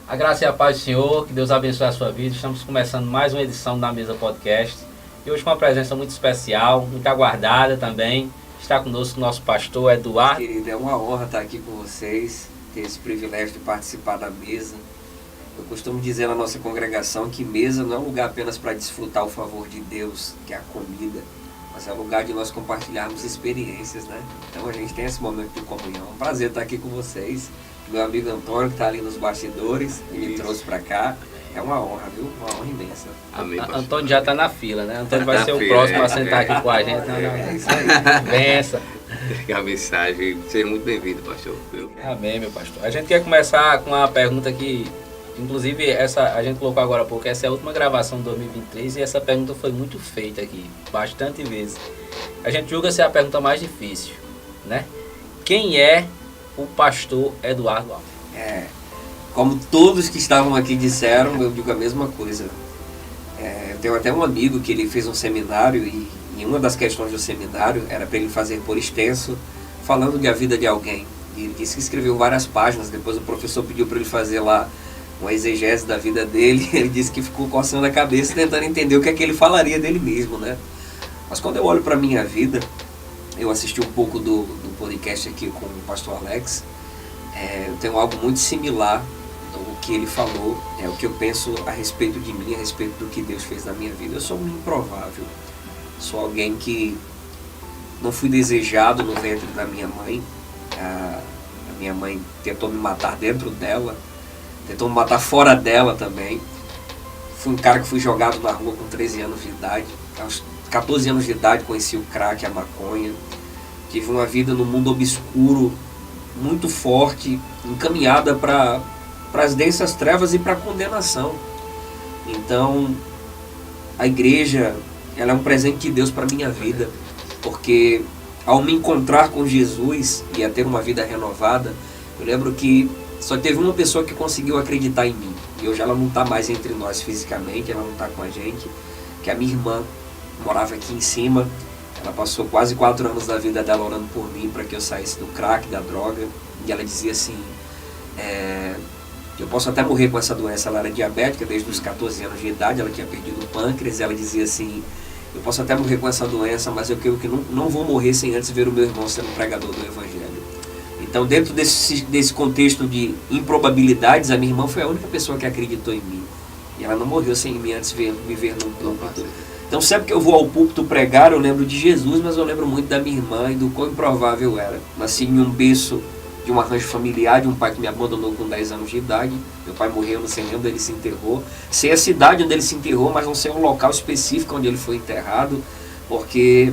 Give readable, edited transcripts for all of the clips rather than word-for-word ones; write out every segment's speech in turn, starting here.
A graça e a paz do Senhor, que Deus abençoe a sua vida. Estamos começando mais uma edição da Mesa Podcast. E hoje com uma presença muito especial, muito aguardada também. Está conosco o nosso pastor Eduardo. Querido, é uma honra estar aqui com vocês, ter esse privilégio de participar da mesa. Eu costumo dizer na nossa congregação que mesa não é um lugar apenas para desfrutar o favor de Deus, que é a comida, mas é um lugar de nós compartilharmos experiências, né? Então a gente tem esse momento de comunhão. É um prazer estar aqui com vocês. Meu amigo Antônio, que está ali nos bastidores, me trouxe para cá. É uma honra, viu? Uma honra imensa. Amém, Antônio já está na fila, né? Antônio vai ser o próximo a sentar aqui com a gente. É isso aí. Benção. A mensagem. Seja muito bem-vindo, pastor. Amém, meu pastor. A gente quer começar com uma pergunta que, inclusive, a gente colocou agora há pouco, essa é a última gravação de 2023 e essa pergunta foi muito feita aqui, bastante vezes. A gente julga ser a pergunta mais difícil, né? Quem é o pastor Eduardo Alves? Como todos que estavam aqui disseram, eu digo a mesma coisa. Eu tenho até um amigo que ele fez um seminário e uma das questões do seminário era para ele fazer por extenso, falando de a vida de alguém. E ele disse que escreveu várias páginas, depois o professor pediu para ele fazer lá uma exegese da vida dele, ele disse que ficou coçando a cabeça tentando entender o que é que ele falaria dele mesmo, né? Mas quando eu olho para a minha vida, eu assisti um pouco do podcast aqui com o pastor Alex, eu tenho algo muito similar ao que ele falou, é o que eu penso a respeito de mim, a respeito do que Deus fez na minha vida. Eu sou um improvável, sou alguém que não fui desejado no ventre da minha mãe. A minha mãe tentou me matar dentro dela, tentou me matar fora dela também. Fui um cara que fui jogado na rua com 13 anos de idade. Aos 14 anos de idade conheci o crack, a maconha. Tive uma vida no mundo obscuro, muito forte, encaminhada para as densas trevas e para a condenação. Então, a igreja, ela é um presente de Deus para a minha vida, porque ao me encontrar com Jesus e a ter uma vida renovada, eu lembro que só teve uma pessoa que conseguiu acreditar em mim. E hoje ela não está mais entre nós fisicamente, ela não está com a gente, que é a minha irmã, morava aqui em cima. Ela passou quase 4 anos da vida dela orando por mim para que eu saísse do crack, da droga. E ela dizia assim, eu posso até morrer com essa doença. Ela era diabética desde os 14 anos de idade, ela tinha perdido o pâncreas. Ela dizia assim, eu posso até morrer com essa doença, mas eu creio que não vou morrer sem antes ver o meu irmão sendo pregador do Evangelho. Então, dentro desse contexto de improbabilidades, a minha irmã foi a única pessoa que acreditou em mim. E ela não morreu sem mim antes de me ver no púlpito. Então, sempre que eu vou ao púlpito pregar, eu lembro de Jesus, mas eu lembro muito da minha irmã e do quão improvável era. Nasci em um berço de um arranjo familiar, de um pai que me abandonou com 10 anos de idade. Meu pai morreu, não sei nem onde ele se enterrou. Sei a cidade onde ele se enterrou, mas não sei o local específico onde ele foi enterrado, porque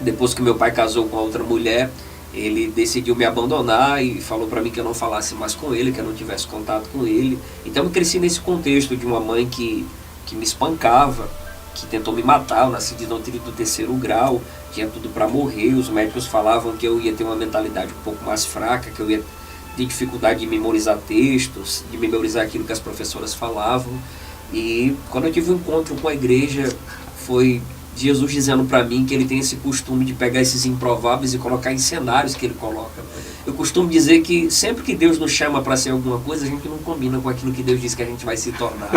depois que meu pai casou com a outra mulher, ele decidiu me abandonar e falou para mim que eu não falasse mais com ele, que eu não tivesse contato com ele. Então eu cresci nesse contexto de uma mãe que me espancava, que tentou me matar. Eu nasci de notícia do 3º grau, tinha tudo para morrer. Os médicos falavam que eu ia ter uma mentalidade um pouco mais fraca, que eu ia ter dificuldade de memorizar textos, de memorizar aquilo que as professoras falavam. E quando eu tive um encontro com a igreja, foi Jesus dizendo para mim que ele tem esse costume de pegar esses improváveis e colocar em cenários que ele coloca. Eu costumo dizer que sempre que Deus nos chama para ser alguma coisa, a gente não combina com aquilo que Deus diz que a gente vai se tornar.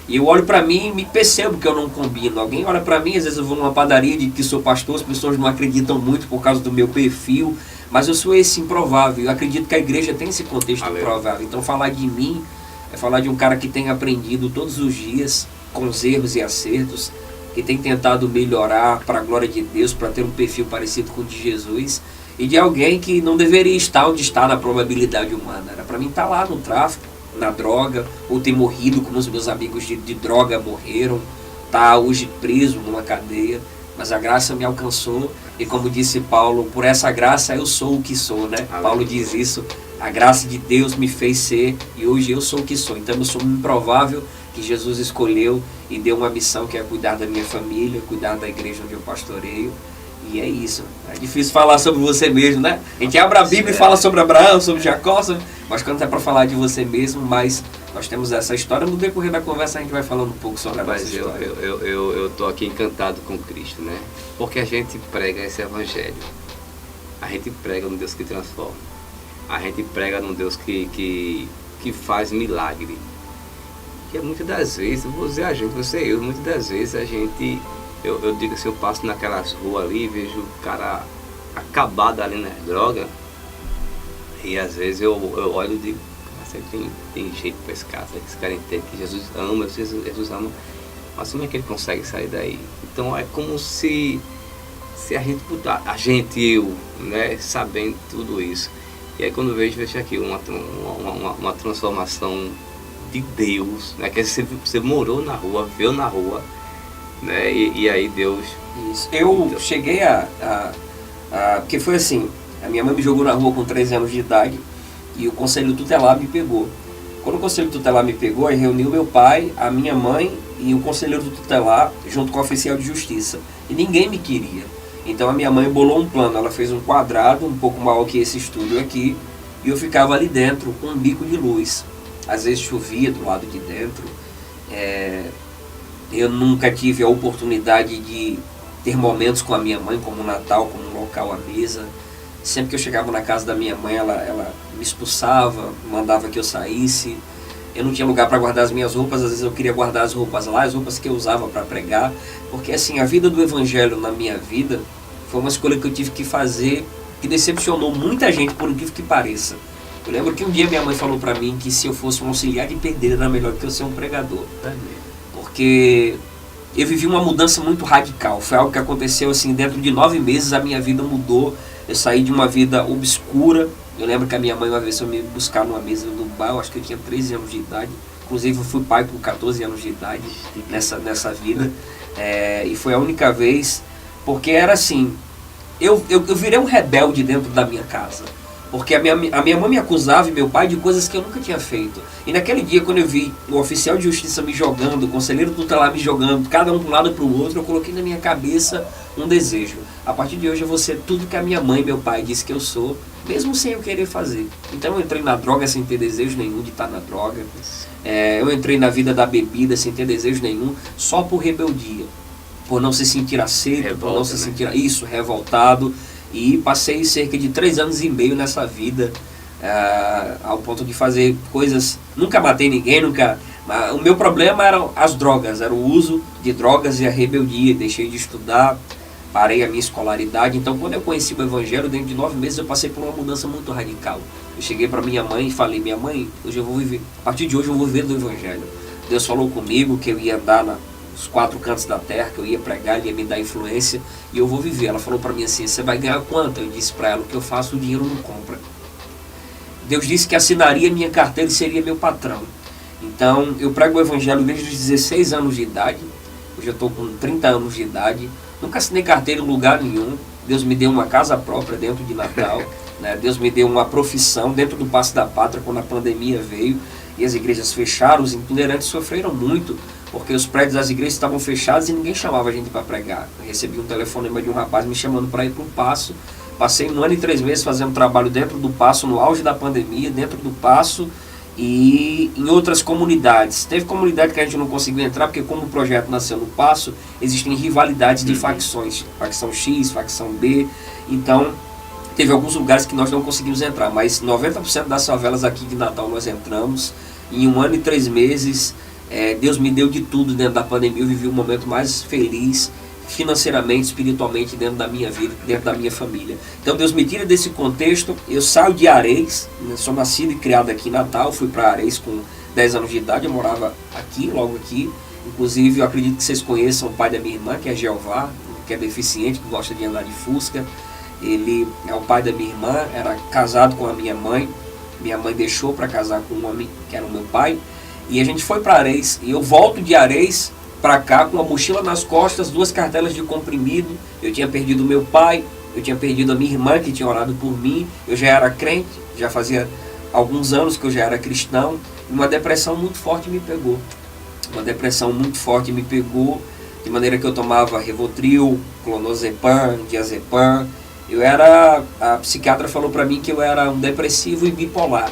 E eu olho para mim e me percebo que eu não combino. Alguém olha para mim, às vezes eu vou numa padaria de que sou pastor, as pessoas não acreditam muito por causa do meu perfil, mas eu sou esse improvável. Eu acredito que a igreja tem esse contexto improvável. Então falar de mim é falar de um cara que tem aprendido todos os dias, com os erros e acertos, que tem tentado melhorar para a glória de Deus, para ter um perfil parecido com o de Jesus, e de alguém que não deveria estar onde está na probabilidade humana. Era para mim estar lá no tráfico, na droga, ou ter morrido como os meus amigos de droga morreram, tá hoje preso numa cadeia, mas a graça me alcançou, e como disse Paulo, por essa graça eu sou o que sou, né? Paulo diz isso, a graça de Deus me fez ser, e hoje eu sou o que sou. Então eu sou um improvável que Jesus escolheu e deu uma missão que é cuidar da minha família, cuidar da igreja onde eu pastoreio. E é isso. É difícil falar sobre você mesmo, né? A gente abre a Bíblia e fala sobre Abraão, sobre Jacó, mas quando é para falar de você mesmo, mas nós temos essa história. No decorrer da conversa a gente vai falando um pouco sobre a nossa história. Eu estou aqui encantado com Cristo, né? Porque a gente prega esse evangelho. A gente prega num Deus que transforma. A gente prega num Deus que faz milagre. Porque muitas das vezes, eu vou dizer a gente, muitas das vezes a gente, eu digo assim, eu passo naquelas ruas ali e vejo o cara acabado ali na droga, e às vezes eu olho e digo, tem jeito para esse cara, esse cara entende que Jesus ama, Jesus ama, mas como é que ele consegue sair daí? Então é como se a gente, eu, né, sabendo tudo isso. E aí quando eu vejo aqui uma transformação de Deus, né, que você morou na rua, veio na rua, né, e aí Deus... Isso. Eu cheguei porque foi assim, a minha mãe me jogou na rua com 13 anos de idade e o conselho tutelar me pegou. Quando o conselho tutelar me pegou, aí reuniu meu pai, a minha mãe e o conselheiro tutelar junto com o oficial de justiça. E ninguém me queria. Então a minha mãe bolou um plano, ela fez um quadrado um pouco maior que esse estúdio aqui, e eu ficava ali dentro com um bico de luz. Às vezes chovia do lado de dentro. Eu nunca tive a oportunidade de ter momentos com a minha mãe, como o Natal, como um local à mesa. Sempre que eu chegava na casa da minha mãe, ela me expulsava, mandava que eu saísse. Eu não tinha lugar para guardar as minhas roupas, às vezes eu queria guardar as roupas lá, as roupas que eu usava para pregar. Porque assim, a vida do evangelho na minha vida foi uma escolha que eu tive que fazer, que decepcionou muita gente, por incrível que pareça. Eu lembro que um dia minha mãe falou para mim que se eu fosse um auxiliar de pedreiro era melhor que eu ser um pregador. Porque eu vivi uma mudança muito radical. Foi algo que aconteceu assim, dentro de 9 meses a minha vida mudou. Eu saí de uma vida obscura. Eu lembro que a minha mãe uma vez foi me buscar numa mesa no bar, eu acho que eu tinha 13 anos de idade. Inclusive eu fui pai com 14 anos de idade nessa vida. E foi a única vez, porque era assim, eu virei um rebelde dentro da minha casa. Porque a minha mãe me acusava e meu pai de coisas que eu nunca tinha feito. E naquele dia, quando eu vi o oficial de justiça me jogando, o conselheiro tutelar me jogando, cada um para um lado para o outro, eu coloquei na minha cabeça um desejo. A partir de hoje eu vou ser tudo que a minha mãe e meu pai disse que eu sou, mesmo sem eu querer fazer. Então eu entrei na droga sem ter desejo nenhum de estar na droga. Eu entrei na vida da bebida sem ter desejo nenhum, só por rebeldia. Por não se sentir aceito, por não se sentir revoltado. E passei cerca de 3 anos e meio nessa vida, ao ponto de fazer coisas... Nunca matei ninguém, nunca... O meu problema eram as drogas, era o uso de drogas e a rebeldia. Deixei de estudar, parei a minha escolaridade. Então, quando eu conheci o Evangelho, dentro de 9 meses eu passei por uma mudança muito radical. Eu cheguei para minha mãe e falei, minha mãe, hoje eu vou viver, a partir de hoje eu vou viver do Evangelho. Deus falou comigo que eu ia andar nos 4 cantos da terra, que eu ia pregar, Ele ia me dar influência e eu vou viver. Ela falou para mim assim, você vai ganhar quanto? Eu disse para ela, o que eu faço o dinheiro não compra. Deus disse que assinaria minha carteira e seria meu patrão. Então eu prego o Evangelho desde os 16 anos de idade, hoje eu estou com 30 anos de idade, nunca assinei carteira em lugar nenhum. Deus me deu uma casa própria dentro de Natal, né? Deus me deu uma profissão dentro do Paço da Pátria quando a pandemia veio e as igrejas fecharam, os itinerantes sofreram muito, porque os prédios das igrejas estavam fechados e ninguém chamava a gente para pregar. Eu recebi um telefonema de um rapaz me chamando para ir para o Paço. Passei 1 ano e 3 meses fazendo trabalho dentro do Paço, no auge da pandemia, dentro do Paço e em outras comunidades. Teve comunidade que a gente não conseguiu entrar, porque como o projeto nasceu no Paço, existem rivalidades de facções. Facção X, facção B. Então, teve alguns lugares que nós não conseguimos entrar, mas 90% das favelas aqui de Natal nós entramos. Em 1 ano e 3 meses... Deus me deu de tudo dentro da pandemia. Eu vivi um momento mais feliz financeiramente, espiritualmente, dentro da minha vida, dentro da minha família. Então Deus me tira desse contexto. Eu saio de Areis, sou nascido e criado aqui em Natal. Fui para Areis com 10 anos de idade. Eu morava aqui, logo aqui. Inclusive eu acredito que vocês conheçam o pai da minha irmã, que é Jeová, que é deficiente, que gosta de andar de Fusca. Ele é o pai da minha irmã, era casado com a minha mãe. Minha mãe deixou para casar com um homem que era o meu pai. E a gente foi para Areis, e eu volto de Areis para cá com uma mochila nas costas, 2 cartelas de comprimido. Eu tinha perdido meu pai, eu tinha perdido a minha irmã que tinha orado por mim, eu já era crente, já fazia alguns anos que eu já era cristão, e uma depressão muito forte me pegou. Uma depressão muito forte me pegou, de maneira que eu tomava Rivotril, Clonazepam, Diazepam. A psiquiatra falou para mim que eu era um depressivo e bipolar.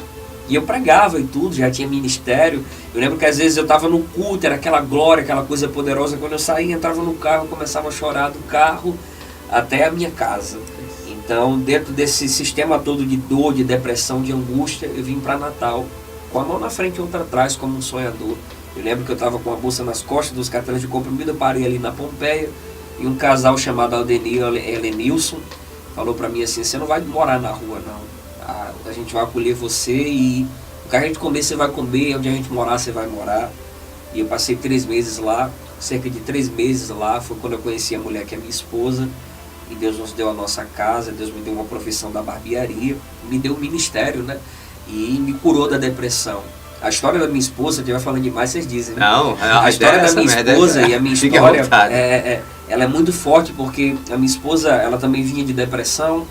E eu pregava e tudo, já tinha ministério. Eu lembro que às vezes eu estava no culto, era aquela glória, aquela coisa poderosa. Quando eu saía, entrava no carro, começava a chorar do carro até a minha casa. Então, dentro desse sistema todo de dor, de depressão, de angústia, eu vim para Natal, com a mão na frente e outra atrás, como um sonhador. Eu lembro que eu estava com a bolsa nas costas dos cartões de comprimido, eu parei ali na Pompeia, e um casal chamado Aldenir e Helenilson falou para mim assim, você não vai morar na rua não, a gente vai acolher você e o que a gente comer você vai comer, onde a gente morar você vai morar. E eu passei 3 meses lá, cerca de 3 meses lá, foi quando eu conheci a mulher que é minha esposa, e Deus nos deu a nossa casa, Deus me deu uma profissão da barbearia, me deu um ministério, né, e me curou da depressão. A história da minha esposa, a gente vai falando demais, vocês dizem, né? Não, a história da minha esposa e a minha história, ela é muito forte, porque a minha esposa, ela também vinha de depressão,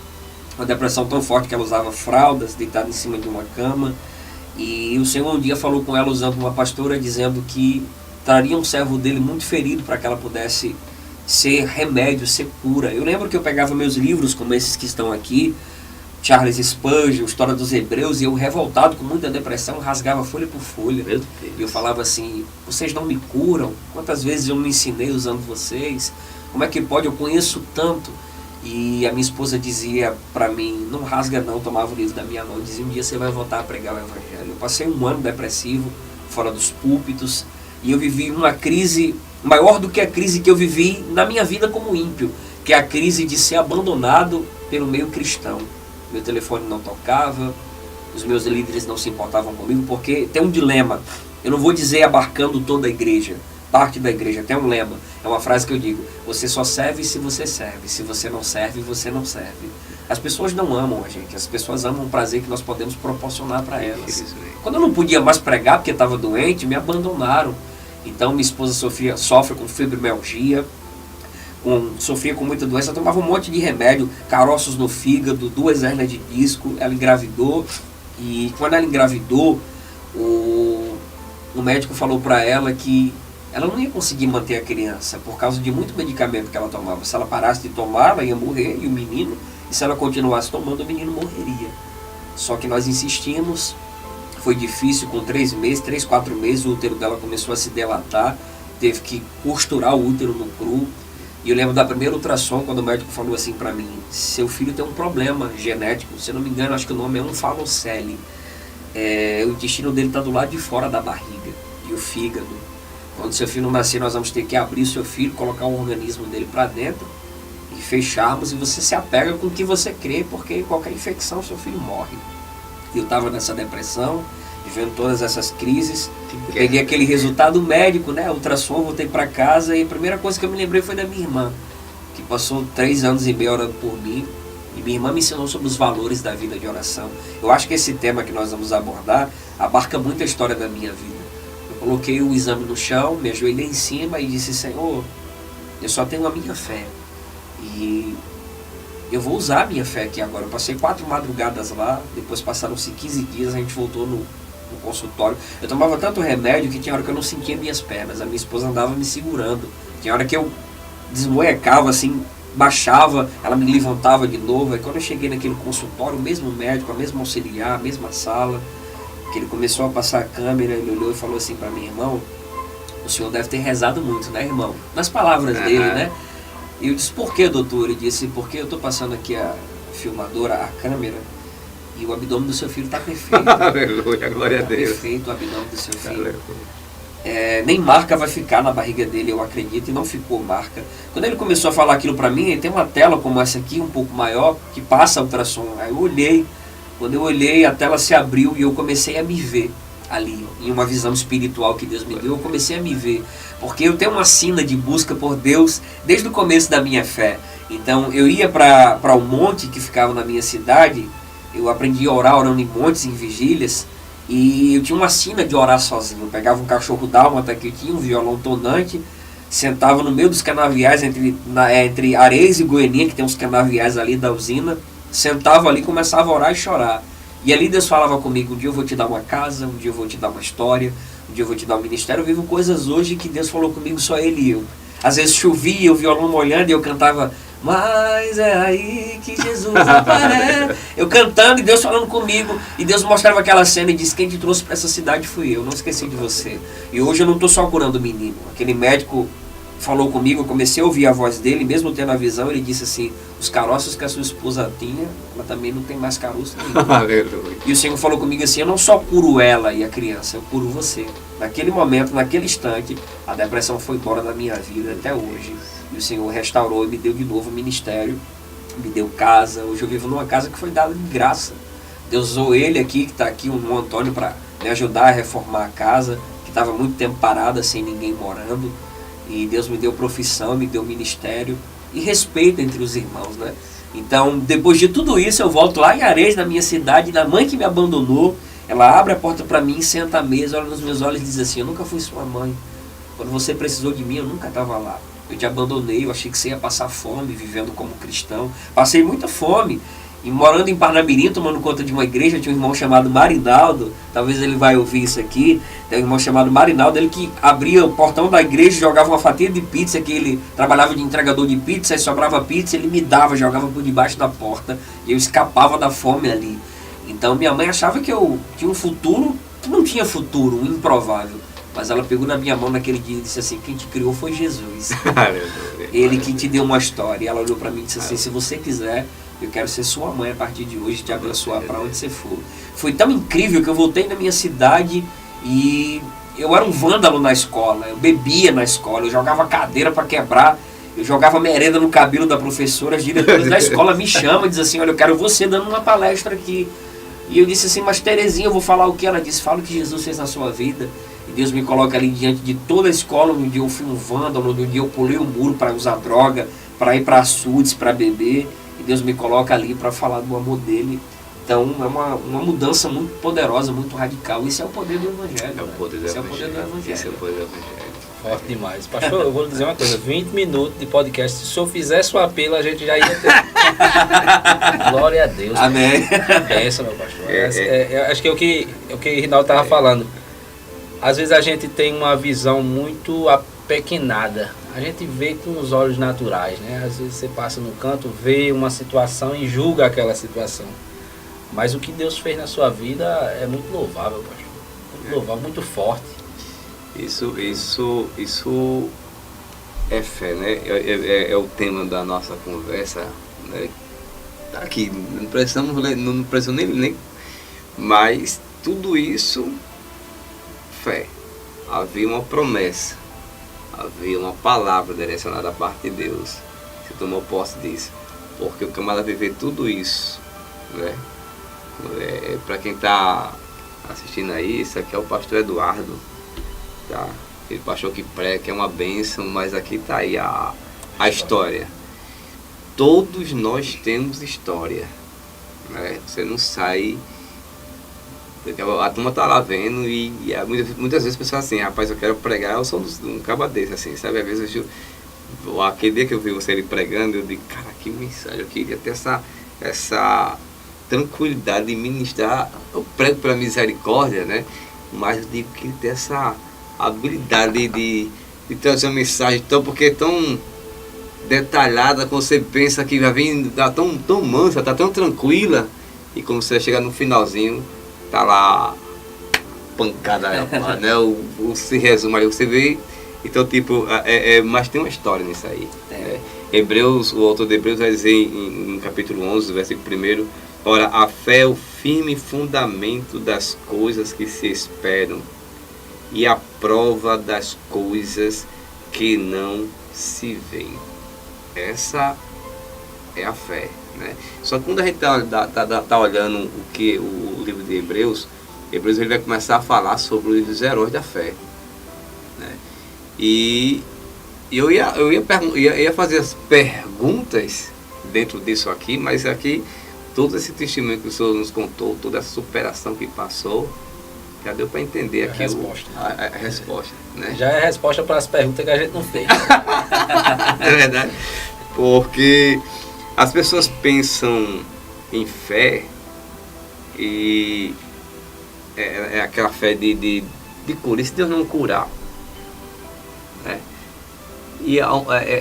uma depressão tão forte que ela usava fraldas, deitada em cima de uma cama, e o Senhor um dia falou com ela usando uma pastora, dizendo que traria um servo dele muito ferido para que ela pudesse ser remédio, ser cura. Eu lembro que eu pegava meus livros, como esses que estão aqui, Charles Spurgeon, História dos Hebreus, e eu, revoltado com muita depressão, rasgava folha por folha. E eu falava assim, vocês não me curam? Quantas vezes eu me ensinei usando vocês? Como é que pode? Eu conheço tanto. E a minha esposa dizia para mim, não rasga não, tomava o livro da minha mão, dizia, um dia você vai voltar a pregar o Evangelho. Eu passei um ano depressivo, fora dos púlpitos, e eu vivi uma crise maior do que a crise que eu vivi na minha vida como ímpio, que é a crise de ser abandonado pelo meio cristão. Meu telefone não tocava, os meus líderes não se importavam comigo, porque tem um dilema. Eu não vou dizer abarcando toda a igreja, parte da igreja, tem um lema. É uma frase que eu digo, você só serve se você serve, se você não serve, você não serve. As pessoas não amam a gente, as pessoas amam o prazer que nós podemos proporcionar para elas. Quando eu não podia mais pregar porque estava doente, me abandonaram. Então minha esposa sofre com fibromialgia, sofria com muita doença, tomava um monte de remédio, caroços no fígado, 2 hérnias de disco, ela engravidou, e quando ela engravidou, o médico falou para ela que ela não ia conseguir manter a criança, por causa de muito medicamento que ela tomava. Se ela parasse de tomar, ela ia morrer, e o menino, e se ela continuasse tomando, o menino morreria. Só que nós insistimos, foi difícil, com 3 meses, 3, 4 meses, o útero dela começou a se dilatar, teve que costurar o útero no cru. E eu lembro da primeira ultrassom, quando o médico falou assim para mim, seu filho tem um problema genético, se eu não me engano, acho que o nome é Onfalocele. O intestino dele está do lado de fora da barriga, e o fígado. Quando seu filho nascer, nós vamos ter que abrir seu filho, colocar o organismo dele para dentro, e fecharmos, e você se apega com o que você crê, porque qualquer infecção, seu filho morre. E eu estava nessa depressão, vivendo todas essas crises, eu peguei aquele resultado médico, né, ultrassom, voltei para casa, e a primeira coisa que eu me lembrei foi da minha irmã, que passou 3 anos e meio orando por mim, e minha irmã me ensinou sobre os valores da vida de oração. Eu acho que esse tema que nós vamos abordar abarca muito a história da minha vida. Eu coloquei o exame no chão, me ajoelhei em cima e disse, Senhor, eu só tenho a minha fé, e eu vou usar a minha fé aqui agora. Eu passei 4 madrugadas lá, depois passaram-se 15 dias, a gente voltou no consultório. Eu tomava tanto remédio que tinha hora que eu não sentia minhas pernas, a minha esposa andava me segurando. Tinha hora que eu desmoecava assim, baixava, ela me levantava de novo. Aí quando eu cheguei naquele consultório, o mesmo médico, a mesma auxiliar, a mesma sala, que ele começou a passar a câmera, ele olhou e falou assim para mim, irmão, o senhor deve ter rezado muito, né, irmão? Nas palavras dele, né? E eu disse, por que, doutor? Ele disse, porque eu estou passando aqui a filmadora, a câmera, e o abdômen do seu filho está perfeito. Aleluia, glória a Deus. Perfeito o abdômen do seu filho. Nem marca vai ficar na barriga dele, eu acredito, e não ficou marca. Quando ele começou a falar aquilo para mim, ele tem uma tela como essa aqui, um pouco maior, que passa a ultrassom. Aí eu olhei, quando eu olhei, a tela se abriu e eu comecei a me ver ali, em uma visão espiritual que Deus me deu, eu comecei a me ver. Porque eu tenho uma sina de busca por Deus desde o começo da minha fé. Então eu ia para um monte que ficava na minha cidade, eu aprendi a orar orando em montes, em vigílias, e eu tinha uma sina de orar sozinho. Eu pegava um cachorro dálmata que eu tinha, um violão tonante, sentava no meio dos canaviais, entre Areias e Goianinha, que tem uns canaviais ali da usina, sentava ali, começava a orar e chorar. E ali Deus falava comigo, um dia eu vou te dar uma casa, um dia eu vou te dar uma história, um dia eu vou te dar um ministério. Eu vivo coisas hoje que Deus falou comigo, só Ele e eu. Às vezes chovia, o violão molhando e eu cantava, mas é aí que Jesus aparece. Eu cantando e Deus falando comigo, e Deus mostrava aquela cena e disse, quem te trouxe para essa cidade fui eu, não esqueci de você. E hoje eu não estou só curando o menino. Aquele médico falou comigo, eu comecei a ouvir a voz dele, mesmo tendo a visão, ele disse assim, os caroços que a sua esposa tinha, ela também não tem mais caroço nenhum. E o Senhor falou comigo assim, eu não só curo ela e a criança, eu curo você. Naquele momento, naquele instante, a depressão foi embora da minha vida até hoje. E o Senhor restaurou e me deu de novo o ministério, me deu casa. Hoje eu vivo numa casa que foi dada de graça. Deus usou ele aqui, que está aqui, o Antônio, para me ajudar a reformar a casa, que estava muito tempo parada, sem ninguém morando. E Deus me deu profissão, me deu ministério e respeito entre os irmãos, né? Então, depois de tudo isso, eu volto lá em Areias, na minha cidade, da mãe que me abandonou. Ela abre a porta para mim, senta à mesa, olha nos meus olhos e diz assim, eu nunca fui sua mãe. Quando você precisou de mim, eu nunca estava lá. Eu te abandonei, eu achei que você ia passar fome vivendo como cristão. Passei muita fome. E morando em Parnamirim, tomando conta de uma igreja, tinha um irmão chamado Marinaldo, talvez ele vai ouvir isso aqui, tem um irmão chamado Marinaldo, ele que abria o portão da igreja, jogava uma fatia de pizza, que ele trabalhava de entregador de pizza, aí sobrava pizza, ele me dava, jogava por debaixo da porta, e eu escapava da fome ali. Então minha mãe achava que eu tinha um futuro, que não tinha futuro, um improvável. Mas ela pegou na minha mão naquele dia e disse assim, quem te criou foi Jesus. Ele que te deu uma história. E ela olhou para mim e disse assim, se você quiser, eu quero ser sua mãe a partir de hoje, te abençoar para onde você for. Foi tão incrível que eu voltei na minha cidade e eu era um vândalo na escola. Eu bebia na escola, eu jogava cadeira para quebrar, eu jogava merenda no cabelo da professora. As diretoras da escola me chamam e dizem assim, olha, eu quero você dando uma palestra aqui. E eu disse assim, mas Terezinha, eu vou falar o que? Ela disse, fala o que Jesus fez na sua vida. E Deus me coloca ali diante de toda a escola, onde eu fui um vândalo, onde eu pulei o muro para usar droga, para ir para açudes, para beber. E Deus me coloca ali para falar do amor dele. Então é uma mudança muito poderosa, muito radical. Isso é o poder do Evangelho. É o poder do Evangelho. Esse é o poder do Evangelho. Forte demais. Pastor, eu vou lhe dizer uma coisa, 20 minutos de podcast, se o senhor fizesse o apelo, a gente já ia ter. Glória a Deus. Amém. Benção, meu pastor. Acho que é o que o Rinaldo estava falando. Às vezes a gente tem uma visão muito apequenada. A gente vê com os olhos naturais, né? Às vezes você passa no canto, vê uma situação e julga aquela situação. Mas o que Deus fez na sua vida é muito louvável, pastor. Muito louvável, muito forte. Isso é fé, né? É o tema da nossa conversa, né? Aqui, não precisamos nem, mas tudo isso, fé. Havia uma promessa, havia uma palavra direcionada da parte de Deus. Você tomou posse disso, porque o camarada viver tudo isso, né? Para quem está assistindo aí, isso aqui é o pastor Eduardo. Tá? Ele pastor que prega, que é uma bênção, mas aqui está aí a história. Todos nós temos história, né? Você não sai, a turma está lá vendo e muitas vezes pessoas assim, rapaz, eu quero pregar, eu sou um caba desse, assim, sabe? Às vezes aquele dia que eu vi você ali pregando, eu digo, cara, que mensagem, eu queria ter essa tranquilidade de ministrar, eu prego pela misericórdia, né? Mas eu digo que ter essa habilidade de trazer uma mensagem porque é tão detalhada, quando você pensa que vai vir, tá tão mansa, tá tão tranquila, e quando você chegar no finalzinho, tá lá pancada, né? O se resume aí, você vê. Então, tipo, mas tem uma história nisso aí. Né? Hebreus, o autor de Hebreus vai dizer em capítulo 11, versículo 1, ora, a fé é o firme fundamento das coisas que se esperam e a prova das coisas que não se veem. Essa é a fé, né? Só que quando a gente tá olhando o livro de Hebreus ele vai começar a falar sobre os heróis da fé, né? E eu ia fazer as perguntas dentro disso aqui, mas aqui todo esse testemunho que o Senhor nos contou, toda essa superação que passou, já deu para entender aqui a resposta, né? Já é a resposta para as perguntas que a gente não fez. É verdade. Porque as pessoas pensam em fé e é aquela fé de cura. E se Deus não curar? Né? E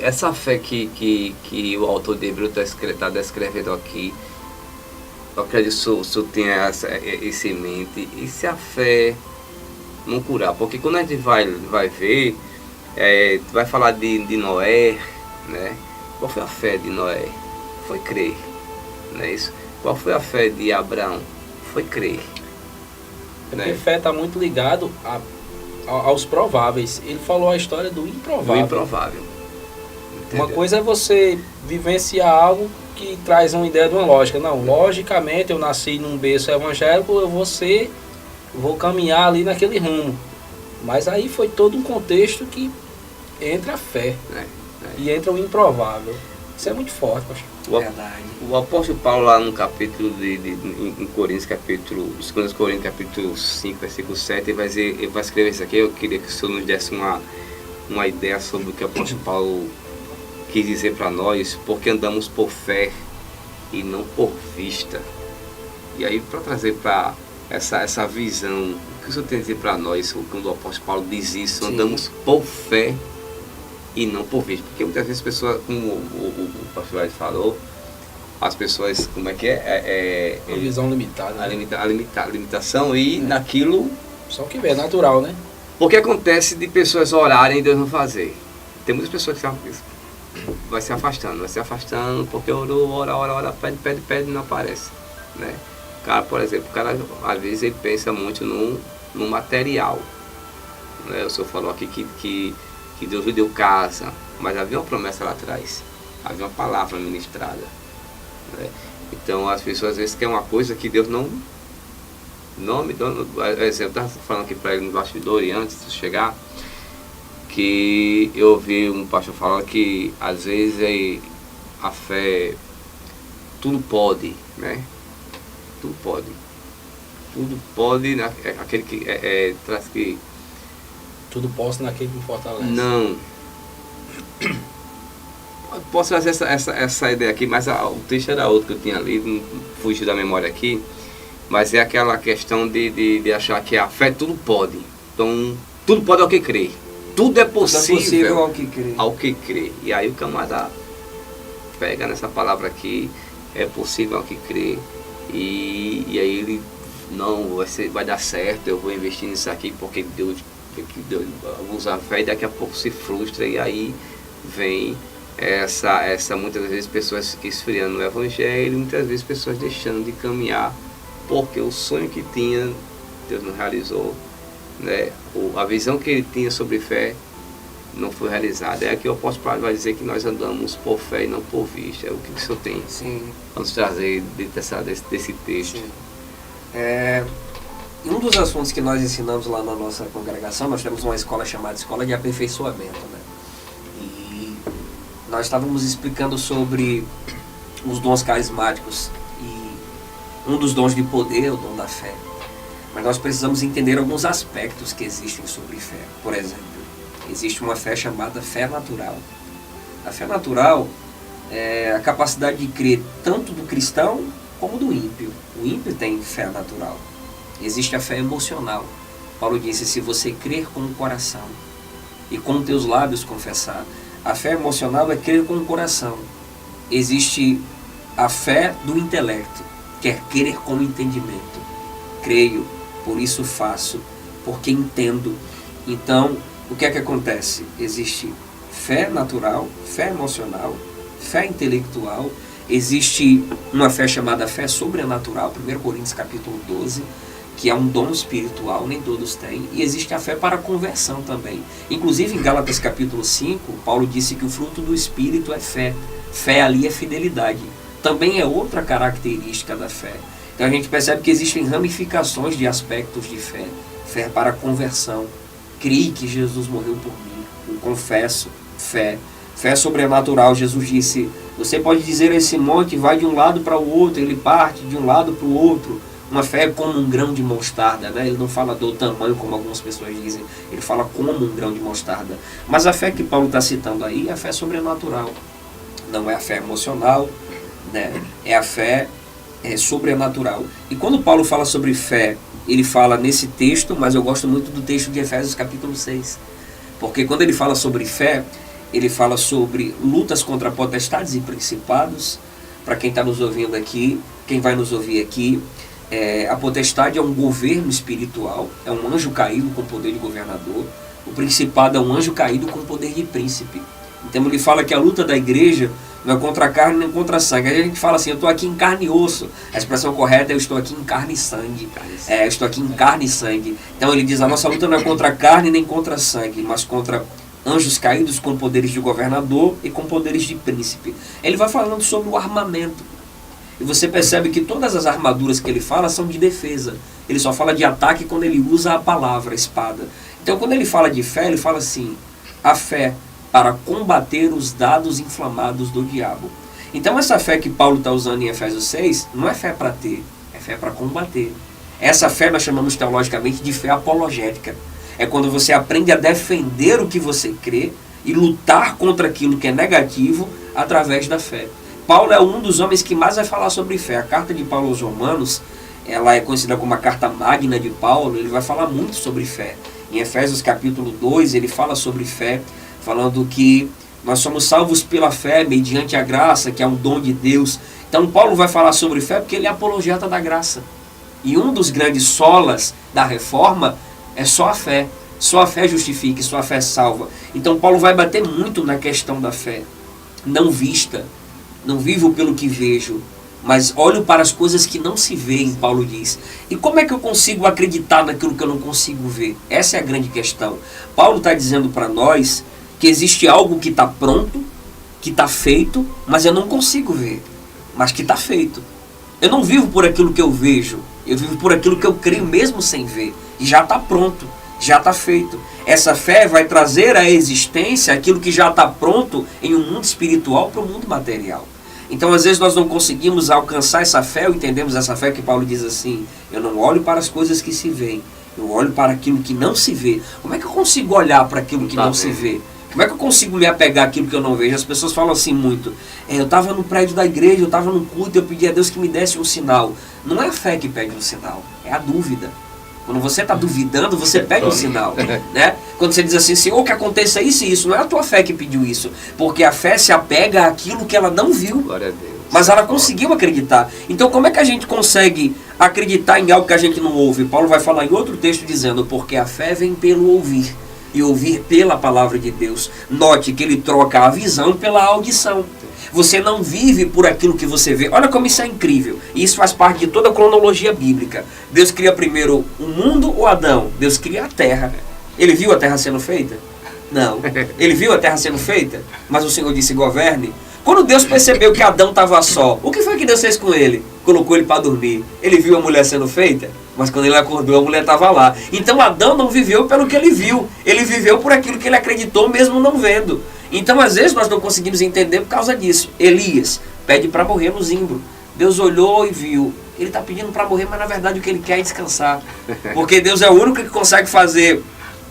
essa fé que o autor de Hebreus está descrevendo aqui, eu acredito que o senhor tenha isso em mente. E se a fé não curar? Porque quando a gente vai ver, Tu vai falar de Noé, né? Qual foi a fé de Noé? Foi crer, não é isso? Qual foi a fé de Abraão? Foi crer. Porque fé está muito ligado aos prováveis. Ele falou a história do improvável. O improvável. Uma coisa é você vivenciar algo que traz uma ideia de uma lógica. Não, logicamente eu nasci num berço evangélico, eu vou caminhar ali naquele rumo. Mas aí foi todo um contexto que entra a fé e entra o improvável. Isso é muito forte, pastor. Verdade. O apóstolo Paulo lá no capítulo em Coríntios, capítulo 2 Coríntios, capítulo 5, versículo 7, ele vai escrever isso aqui. Eu queria que o senhor nos desse uma ideia sobre o que o apóstolo Paulo quis dizer para nós, porque andamos por fé e não por vista. E aí, para trazer para essa visão, o que o senhor tem a dizer para nós quando o apóstolo Paulo diz isso? Sim. Andamos por fé e não por vista. Porque muitas vezes as pessoas, como o pastor Ed falou, as pessoas, como é que é? Uma visão limitada. A limitação e naquilo... Só que é natural, né? O que acontece de pessoas orarem e Deus não fazer? Tem muitas pessoas que vai se afastando, porque orou, ora, pede, não aparece, né? O cara, por exemplo, às vezes ele pensa muito no material, né? O senhor falou aqui que Deus lhe deu casa, mas havia uma promessa lá atrás, havia uma palavra ministrada, né? Então as pessoas às vezes querem uma coisa que Deus não me dá. Eu estava falando aqui para ele no bastidor e antes de chegar, que eu ouvi um pastor falando que às vezes a fé, tudo pode, né? Tudo pode, aquele que traz que... Tudo posso naquele que me fortalece. Não. Posso trazer essa ideia aqui, mas o texto era outro que eu tinha lido, não fugiu da memória aqui, mas é aquela questão de achar que a fé tudo pode. Então, tudo pode ao que crê. Tudo é possível ao que crê. E aí o camarada pega nessa palavra aqui, é possível ao que crê. E aí ele, não, vai dar certo, eu vou investir nisso aqui porque Deus usa a fé, e daqui a pouco se frustra. E aí vem essa muitas vezes pessoas esfriando no evangelho, muitas vezes pessoas deixando de caminhar porque o sonho que tinha, Deus não realizou, né? A visão que ele tinha sobre fé não foi realizada. É aqui o apóstolo Paulo vai dizer que nós andamos por fé e não por vista. É o que o senhor tem? Sim. Vamos trazer desse texto. Sim. Um dos assuntos que nós ensinamos lá na nossa congregação, nós temos uma escola chamada Escola de Aperfeiçoamento, né? E nós estávamos explicando sobre os dons carismáticos, e um dos dons de poder é o dom da fé. Mas nós precisamos entender alguns aspectos que existem sobre fé. Por exemplo, existe uma fé chamada fé natural. A fé natural é a capacidade de crer tanto do cristão como do ímpio. O ímpio tem fé natural. Existe a fé emocional. Paulo disse, se você crer com o coração e com teus lábios confessar. A fé emocional é crer com o coração. Existe a fé do intelecto, que é crer com o entendimento. Creio, por isso faço, porque entendo. Então, o que é que acontece? Existe fé natural, fé emocional, fé intelectual. Existe uma fé chamada fé sobrenatural, 1 Coríntios capítulo 12, que é um dom espiritual, nem todos têm. E existe a fé para conversão também. Inclusive em Gálatas capítulo 5, Paulo disse que o fruto do Espírito é fé. Fé ali é fidelidade. Também é outra característica da fé. Então a gente percebe que existem ramificações de aspectos de fé. Fé para conversão. Creio que Jesus morreu por mim. Eu confesso. Fé. Fé sobrenatural. Jesus disse, você pode dizer a esse monte, vai de um lado para o outro, ele parte de um lado para o outro. Uma fé como um grão de mostarda, né? Ele não fala do tamanho como algumas pessoas dizem, ele fala como um grão de mostarda. Mas a fé que Paulo está citando aí é a fé sobrenatural. Não é a fé emocional, né? É a fé sobrenatural. E quando Paulo fala sobre fé, ele fala nesse texto, mas eu gosto muito do texto de Efésios capítulo 6. Porque quando ele fala sobre fé, ele fala sobre lutas contra potestades e principados. Para quem está nos ouvindo aqui, quem vai nos ouvir aqui, a potestade é um governo espiritual, é um anjo caído com poder de governador. O principado é um anjo caído com poder de príncipe. Então ele fala que a luta da igreja não é contra a carne nem contra a sangue. Aí a gente fala assim, eu estou aqui em carne e osso. A expressão correta é eu estou aqui em carne e sangue. Eu estou aqui em carne e sangue. Então ele diz, a nossa luta não é contra a carne nem contra a sangue, mas contra anjos caídos com poderes de governador e com poderes de príncipe. Ele vai falando sobre o armamento. E você percebe que todas as armaduras que ele fala são de defesa. Ele só fala de ataque quando ele usa a palavra, a espada. Então quando ele fala de fé, ele fala assim, a fé para combater os dados inflamados do diabo. Então essa fé que Paulo está usando em Efésios 6, não é fé para ter, é fé para combater. Essa fé nós chamamos teologicamente de fé apologética. É quando você aprende a defender o que você crê e lutar contra aquilo que é negativo através da fé. Paulo é um dos homens que mais vai falar sobre fé. A carta de Paulo aos Romanos, ela é conhecida como a carta magna de Paulo, ele vai falar muito sobre fé. Em Efésios capítulo 2, ele fala sobre fé, falando que nós somos salvos pela fé, mediante a graça, que é um dom de Deus. Então Paulo vai falar sobre fé porque ele é apologeta da graça. E um dos grandes solas da reforma é só a fé. Só a fé justifica, só a fé salva. Então Paulo vai bater muito na questão da fé. Não vista, não vivo pelo que vejo, mas olho para as coisas que não se veem, Paulo diz. E como é que eu consigo acreditar naquilo que eu não consigo ver? Essa é a grande questão. Paulo está dizendo para nós que existe algo que está pronto, que está feito, mas eu não consigo ver, mas que está feito. Eu não vivo por aquilo que eu vejo, eu vivo por aquilo que eu creio mesmo sem ver. E já está pronto, já está feito. Essa fé vai trazer à existência aquilo que já está pronto em um mundo espiritual para o mundo material. Então às vezes nós não conseguimos alcançar essa fé, ou entendemos essa fé que Paulo diz assim, eu não olho para as coisas que se veem, eu olho para aquilo que não se vê. Como é que eu consigo olhar para aquilo que não se vê? Como é que eu consigo me apegar àquilo que eu não vejo? As pessoas falam assim muito, eu estava no prédio da igreja, eu estava no culto, eu pedi a Deus que me desse um sinal. Não é a fé que pede um sinal, é a dúvida. Quando você está duvidando, você pede um sinal, né? Quando você diz assim, Senhor, que aconteça isso e isso, não é a tua fé que pediu isso, porque a fé se apega àquilo que ela não viu, Glória a Deus. mas ela conseguiu acreditar. Então como é que a gente consegue acreditar em algo que a gente não ouve? Paulo vai falar em outro texto dizendo, porque a fé vem pelo ouvir, e ouvir pela palavra de Deus. Note que ele troca a visão pela audição. Você não vive por aquilo que você vê. Olha como isso é incrível. E isso faz parte de toda a cronologia bíblica. Deus cria primeiro o mundo ou Adão? Deus cria a terra. Ele viu a terra sendo feita? Não. Ele viu a terra sendo feita? Mas o Senhor disse, governe. Quando Deus percebeu que Adão estava só, o que foi que Deus fez com ele? Colocou ele para dormir. Ele viu a mulher sendo feita? Mas quando ele acordou, a mulher estava lá. Então Adão não viveu pelo que ele viu. Ele viveu por aquilo que ele acreditou, mesmo não vendo. Então, às vezes, nós não conseguimos entender por causa disso. Elias pede para morrer no zimbro. Deus olhou e viu. Ele está pedindo para morrer, mas na verdade o que ele quer é descansar. Porque Deus é o único que consegue fazer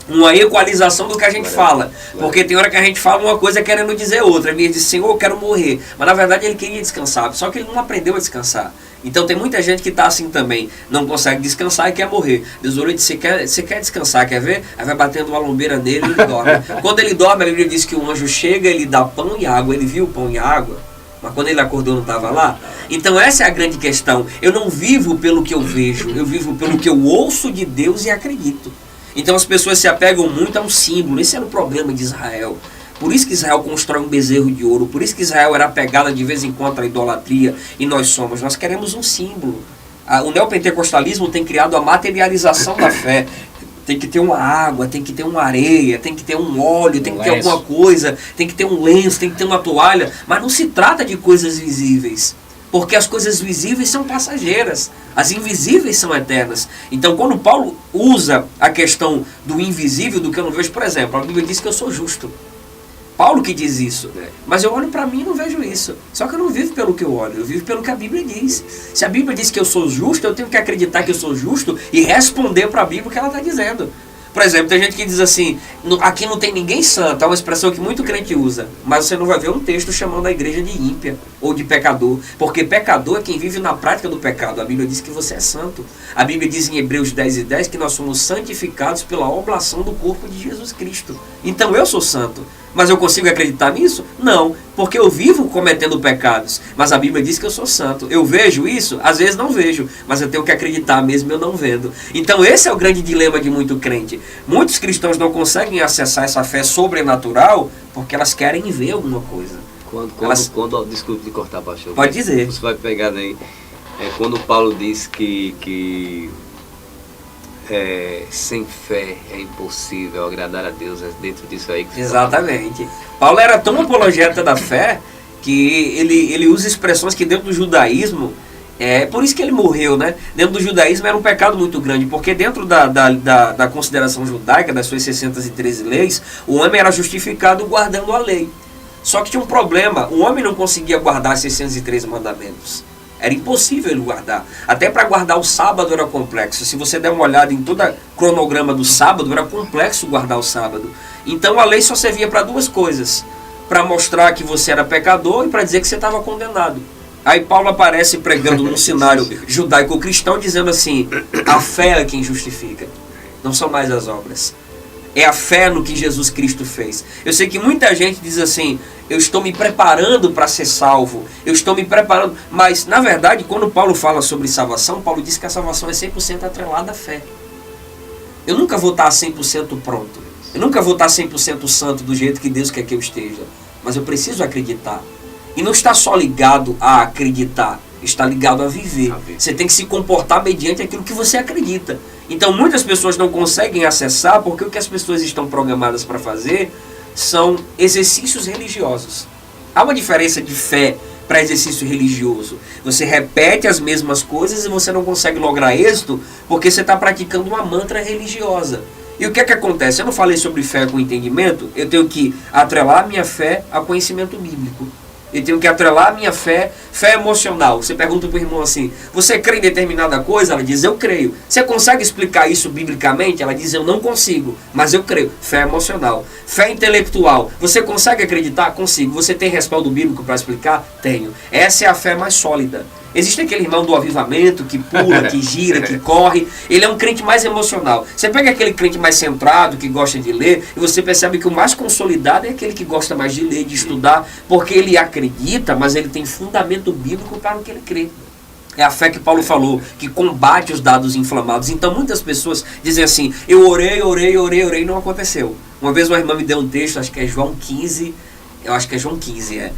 uma equalização do que a gente fala. Porque tem hora que a gente fala uma coisa querendo dizer outra. Elias disse, Senhor, eu quero morrer. Mas na verdade ele queria descansar. Só que ele não aprendeu a descansar. Então tem muita gente que está assim também, não consegue descansar e quer morrer. Deus olhou e disse, você quer descansar, quer ver? Aí vai batendo uma lombeira nele e ele dorme. Quando ele dorme, a Bíblia diz que o anjo chega, ele dá pão e água. Ele viu o pão e a água, mas quando ele acordou não estava lá. Então essa é a grande questão. Eu não vivo pelo que eu vejo, eu vivo pelo que eu ouço de Deus e acredito. Então as pessoas se apegam muito a um símbolo. Esse era o problema de Israel. Por isso que Israel constrói um bezerro de ouro. Por isso que Israel era apegada de vez em quando à idolatria. E nós queremos um símbolo. O neopentecostalismo tem criado a materialização da fé. Tem que ter uma água, tem que ter uma areia, tem que ter um óleo, tem que ter alguma coisa, tem que ter um lenço, tem que ter uma toalha. Mas não se trata de coisas visíveis. Porque as coisas visíveis são passageiras. As invisíveis são eternas. Então quando Paulo usa a questão do invisível, do que eu não vejo, por exemplo, a Bíblia diz que eu sou justo. Paulo que diz isso, mas eu olho para mim e não vejo isso. Só que eu não vivo pelo que eu olho, eu vivo pelo que a Bíblia diz. Se a Bíblia diz que eu sou justo, eu tenho que acreditar que eu sou justo e responder para a Bíblia o que ela está dizendo. Por exemplo, tem gente que diz assim, aqui não tem ninguém santo, é uma expressão que muito crente usa, mas você não vai ver um texto chamando a igreja de ímpia ou de pecador, porque pecador é quem vive na prática do pecado. A Bíblia diz que você é santo. A Bíblia diz em Hebreus 10:10 que nós somos santificados pela oblação do corpo de Jesus Cristo. Então eu sou santo. Mas eu consigo acreditar nisso? Não, porque eu vivo cometendo pecados. Mas a Bíblia diz que eu sou santo. Eu vejo isso? Às vezes não vejo, mas eu tenho que acreditar mesmo eu não vendo. Então esse é o grande dilema de muito crente. Muitos cristãos não conseguem acessar essa fé sobrenatural porque elas querem ver alguma coisa. Desculpe de cortar, pastor. Pode dizer. Você vai pegar aí. Quando Paulo diz que sem fé é impossível agradar a Deus, é dentro disso aí que você Exatamente. Paulo era tão apologeta da fé que ele usa expressões que dentro do judaísmo, por isso que ele morreu, né? Dentro do judaísmo era um pecado muito grande, porque dentro da consideração judaica, das suas 613 leis, o homem era justificado guardando a lei. Só que tinha um problema, o homem não conseguia guardar 613 mandamentos. Era impossível ele guardar. Até para guardar o sábado era complexo. Se você der uma olhada em todo o cronograma do sábado, era complexo guardar o sábado. Então a lei só servia para duas coisas. Para mostrar que você era pecador e para dizer que você estava condenado. Aí Paulo aparece pregando num cenário judaico-cristão dizendo assim, a fé é quem justifica. Não são mais as obras. É a fé no que Jesus Cristo fez. Eu sei que muita gente diz assim, eu estou me preparando para ser salvo, eu estou me preparando, mas na verdade quando Paulo fala sobre salvação, Paulo diz que a salvação é 100% atrelada à fé. Eu nunca vou estar 100% pronto, eu nunca vou estar 100% santo do jeito que Deus quer que eu esteja, mas eu preciso acreditar. E não está só ligado a acreditar, está ligado a viver. Você tem que se comportar mediante aquilo que você acredita. Então muitas pessoas não conseguem acessar porque o que as pessoas estão programadas para fazer são exercícios religiosos. Há uma diferença de fé para exercício religioso. Você repete as mesmas coisas e você não consegue lograr êxito porque você está praticando uma mantra religiosa. E o que é que acontece? Eu não falei sobre fé com entendimento, eu tenho que atrelar a minha fé a conhecimento bíblico. Eu tenho que atrelar a minha fé emocional. Você pergunta para o irmão assim, você crê em determinada coisa? Ela diz, eu creio. Você consegue explicar isso biblicamente? Ela diz, eu não consigo, mas eu creio. Fé emocional. Fé intelectual. Você consegue acreditar? Consigo. Você tem respaldo bíblico para explicar? Tenho. Essa é a fé mais sólida. Existe aquele irmão do avivamento que pula, que gira, que corre. Ele é um crente mais emocional. Você pega aquele crente mais centrado, que gosta de ler, e você percebe que o mais consolidado é aquele que gosta mais de ler, de estudar, porque ele acredita, mas ele tem fundamento bíblico para o que ele crê. É a fé que Paulo falou, que combate os dados inflamados. Então muitas pessoas dizem assim, eu orei e não aconteceu. Uma vez uma irmã me deu um texto, acho que é João 15, eu acho que é João 15,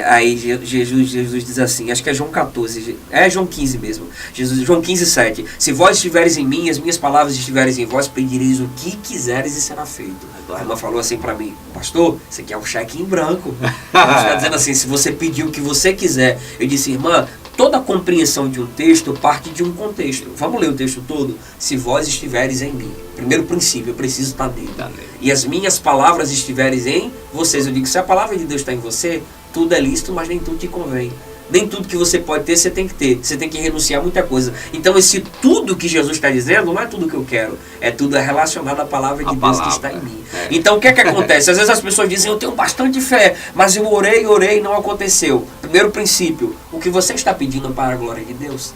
aí Jesus diz assim, acho que é João 14, é João 15 mesmo, João 15, 7, se vós estiveres em mim, as minhas palavras estiveres em vós, pedireis o que quiseres e será feito. A irmã falou assim para mim, pastor, isso aqui é um cheque em branco. Ela está dizendo assim, se você pedir o que você quiser. Eu disse, irmã, toda a compreensão de um texto parte de um contexto. Vamos ler o texto todo? Se vós estiveres em mim. Primeiro princípio, eu preciso estar dentro. E as minhas palavras estiveres em vocês. Eu digo, se a palavra de Deus está em você, tudo é lícito, mas nem tudo te convém. Nem tudo que você pode ter, você tem que ter. Você tem que renunciar a muita coisa. Então esse tudo que Jesus está dizendo, não é tudo que eu quero. É tudo relacionado à palavra de Deus que está em mim. Então o que é que acontece? Às vezes as pessoas dizem, eu tenho bastante fé, mas eu orei e não aconteceu. Primeiro princípio, o que você está pedindo para a glória de Deus?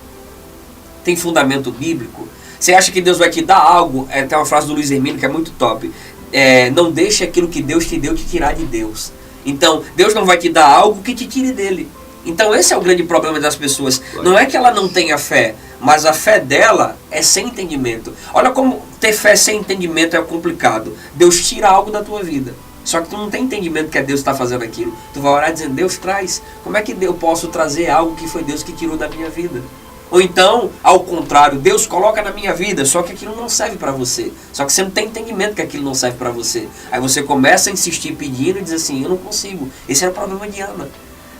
Tem fundamento bíblico? Você acha que Deus vai te dar algo? Tem uma frase do Luiz Hermínio que é muito top. Não deixe aquilo que Deus te deu te tirar de Deus. Então, Deus não vai te dar algo que te tire dele. Então esse é o grande problema das pessoas. Não é que ela não tenha fé, mas a fé dela é sem entendimento. Olha como ter fé sem entendimento é complicado. Deus tira algo da tua vida. Só que tu não tem entendimento que é Deus que está fazendo aquilo. Tu vai orar dizendo, Deus traz. Como é que eu posso trazer algo que foi Deus que tirou da minha vida? Ou então, ao contrário, Deus coloca na minha vida, só que aquilo não serve para você. Só que você não tem entendimento que aquilo não serve para você. Aí você começa a insistir pedindo e diz assim, eu não consigo. Esse era o problema de Ana.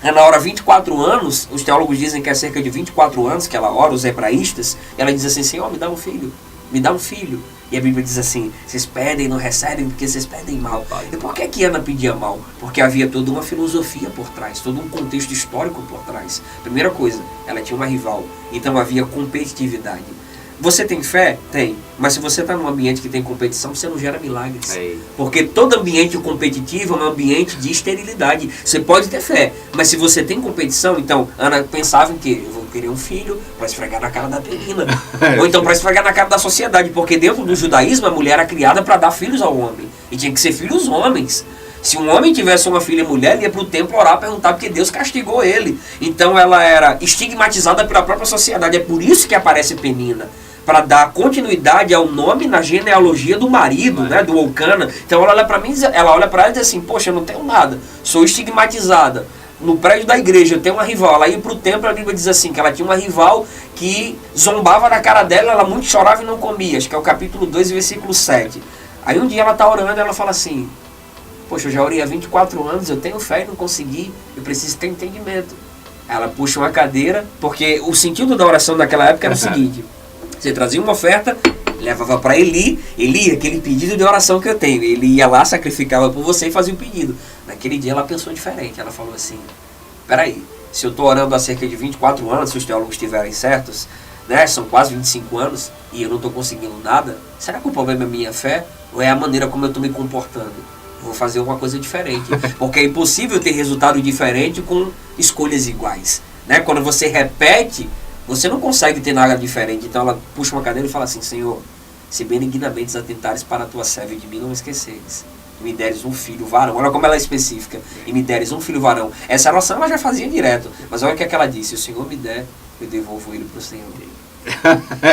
Ana ora 24 anos, os teólogos dizem que é cerca de 24 anos que ela ora, os hebraístas, ela diz assim, Senhor, me dá um filho, me dá um filho. E a Bíblia diz assim, vocês pedem e não recebem porque vocês pedem mal. E por que Ana pedia mal? Porque havia toda uma filosofia por trás, todo um contexto histórico por trás. Primeira coisa, ela tinha uma rival, então havia competitividade. Você tem fé? Tem. Mas se você está num ambiente que tem competição, você não gera milagres. Porque todo ambiente competitivo é um ambiente de esterilidade. Você pode ter fé, mas se você tem competição, então, Ana pensava em que eu vou querer um filho para esfregar na cara da Penina. Ou então para esfregar na cara da sociedade. Porque dentro do judaísmo, a mulher era criada para dar filhos ao homem. E tinha que ser filhos homens. Se um homem tivesse uma filha mulher, ele ia para o templo orar, perguntar porque Deus castigou ele. Então ela era estigmatizada pela própria sociedade. É por isso que aparece Penina, para dar continuidade ao nome na genealogia do marido, né, do Elcana. Então ela olha para mim, ela olha para ela e diz assim, poxa, eu não tenho nada, sou estigmatizada. No prédio da igreja eu tenho uma rival. Ela ia para o templo, a Bíblia diz assim, que ela tinha uma rival que zombava na cara dela, ela muito chorava e não comia. Acho que é o capítulo 2, versículo 7. Aí um dia ela está orando e ela fala assim, poxa, eu já orei há 24 anos, eu tenho fé e não consegui, eu preciso ter entendimento. Ela puxa uma cadeira, porque o sentido da oração naquela época era o seguinte, você trazia uma oferta, levava para Eli, aquele pedido de oração que eu tenho, ele ia lá, sacrificava por você e fazia o pedido. Naquele dia ela pensou diferente, ela falou assim, peraí, se eu estou orando há cerca de 24 anos, se os teólogos estiverem certos, né, são quase 25 anos, e eu não estou conseguindo nada, será que o problema é minha fé, ou é a maneira como eu estou me comportando? Vou fazer uma coisa diferente, porque é impossível ter resultado diferente com escolhas iguais, né? Quando você repete, você não consegue ter nada diferente. Então ela puxa uma cadeira e fala assim, Senhor, se benignamente atentares para a tua serva e de mim não esqueceres, e me deres um filho varão. Olha como ela é específica, e me deres um filho varão. Essa oração ela já fazia direto, mas olha o que é que ela disse, o Senhor me der, eu devolvo ele para o Senhor.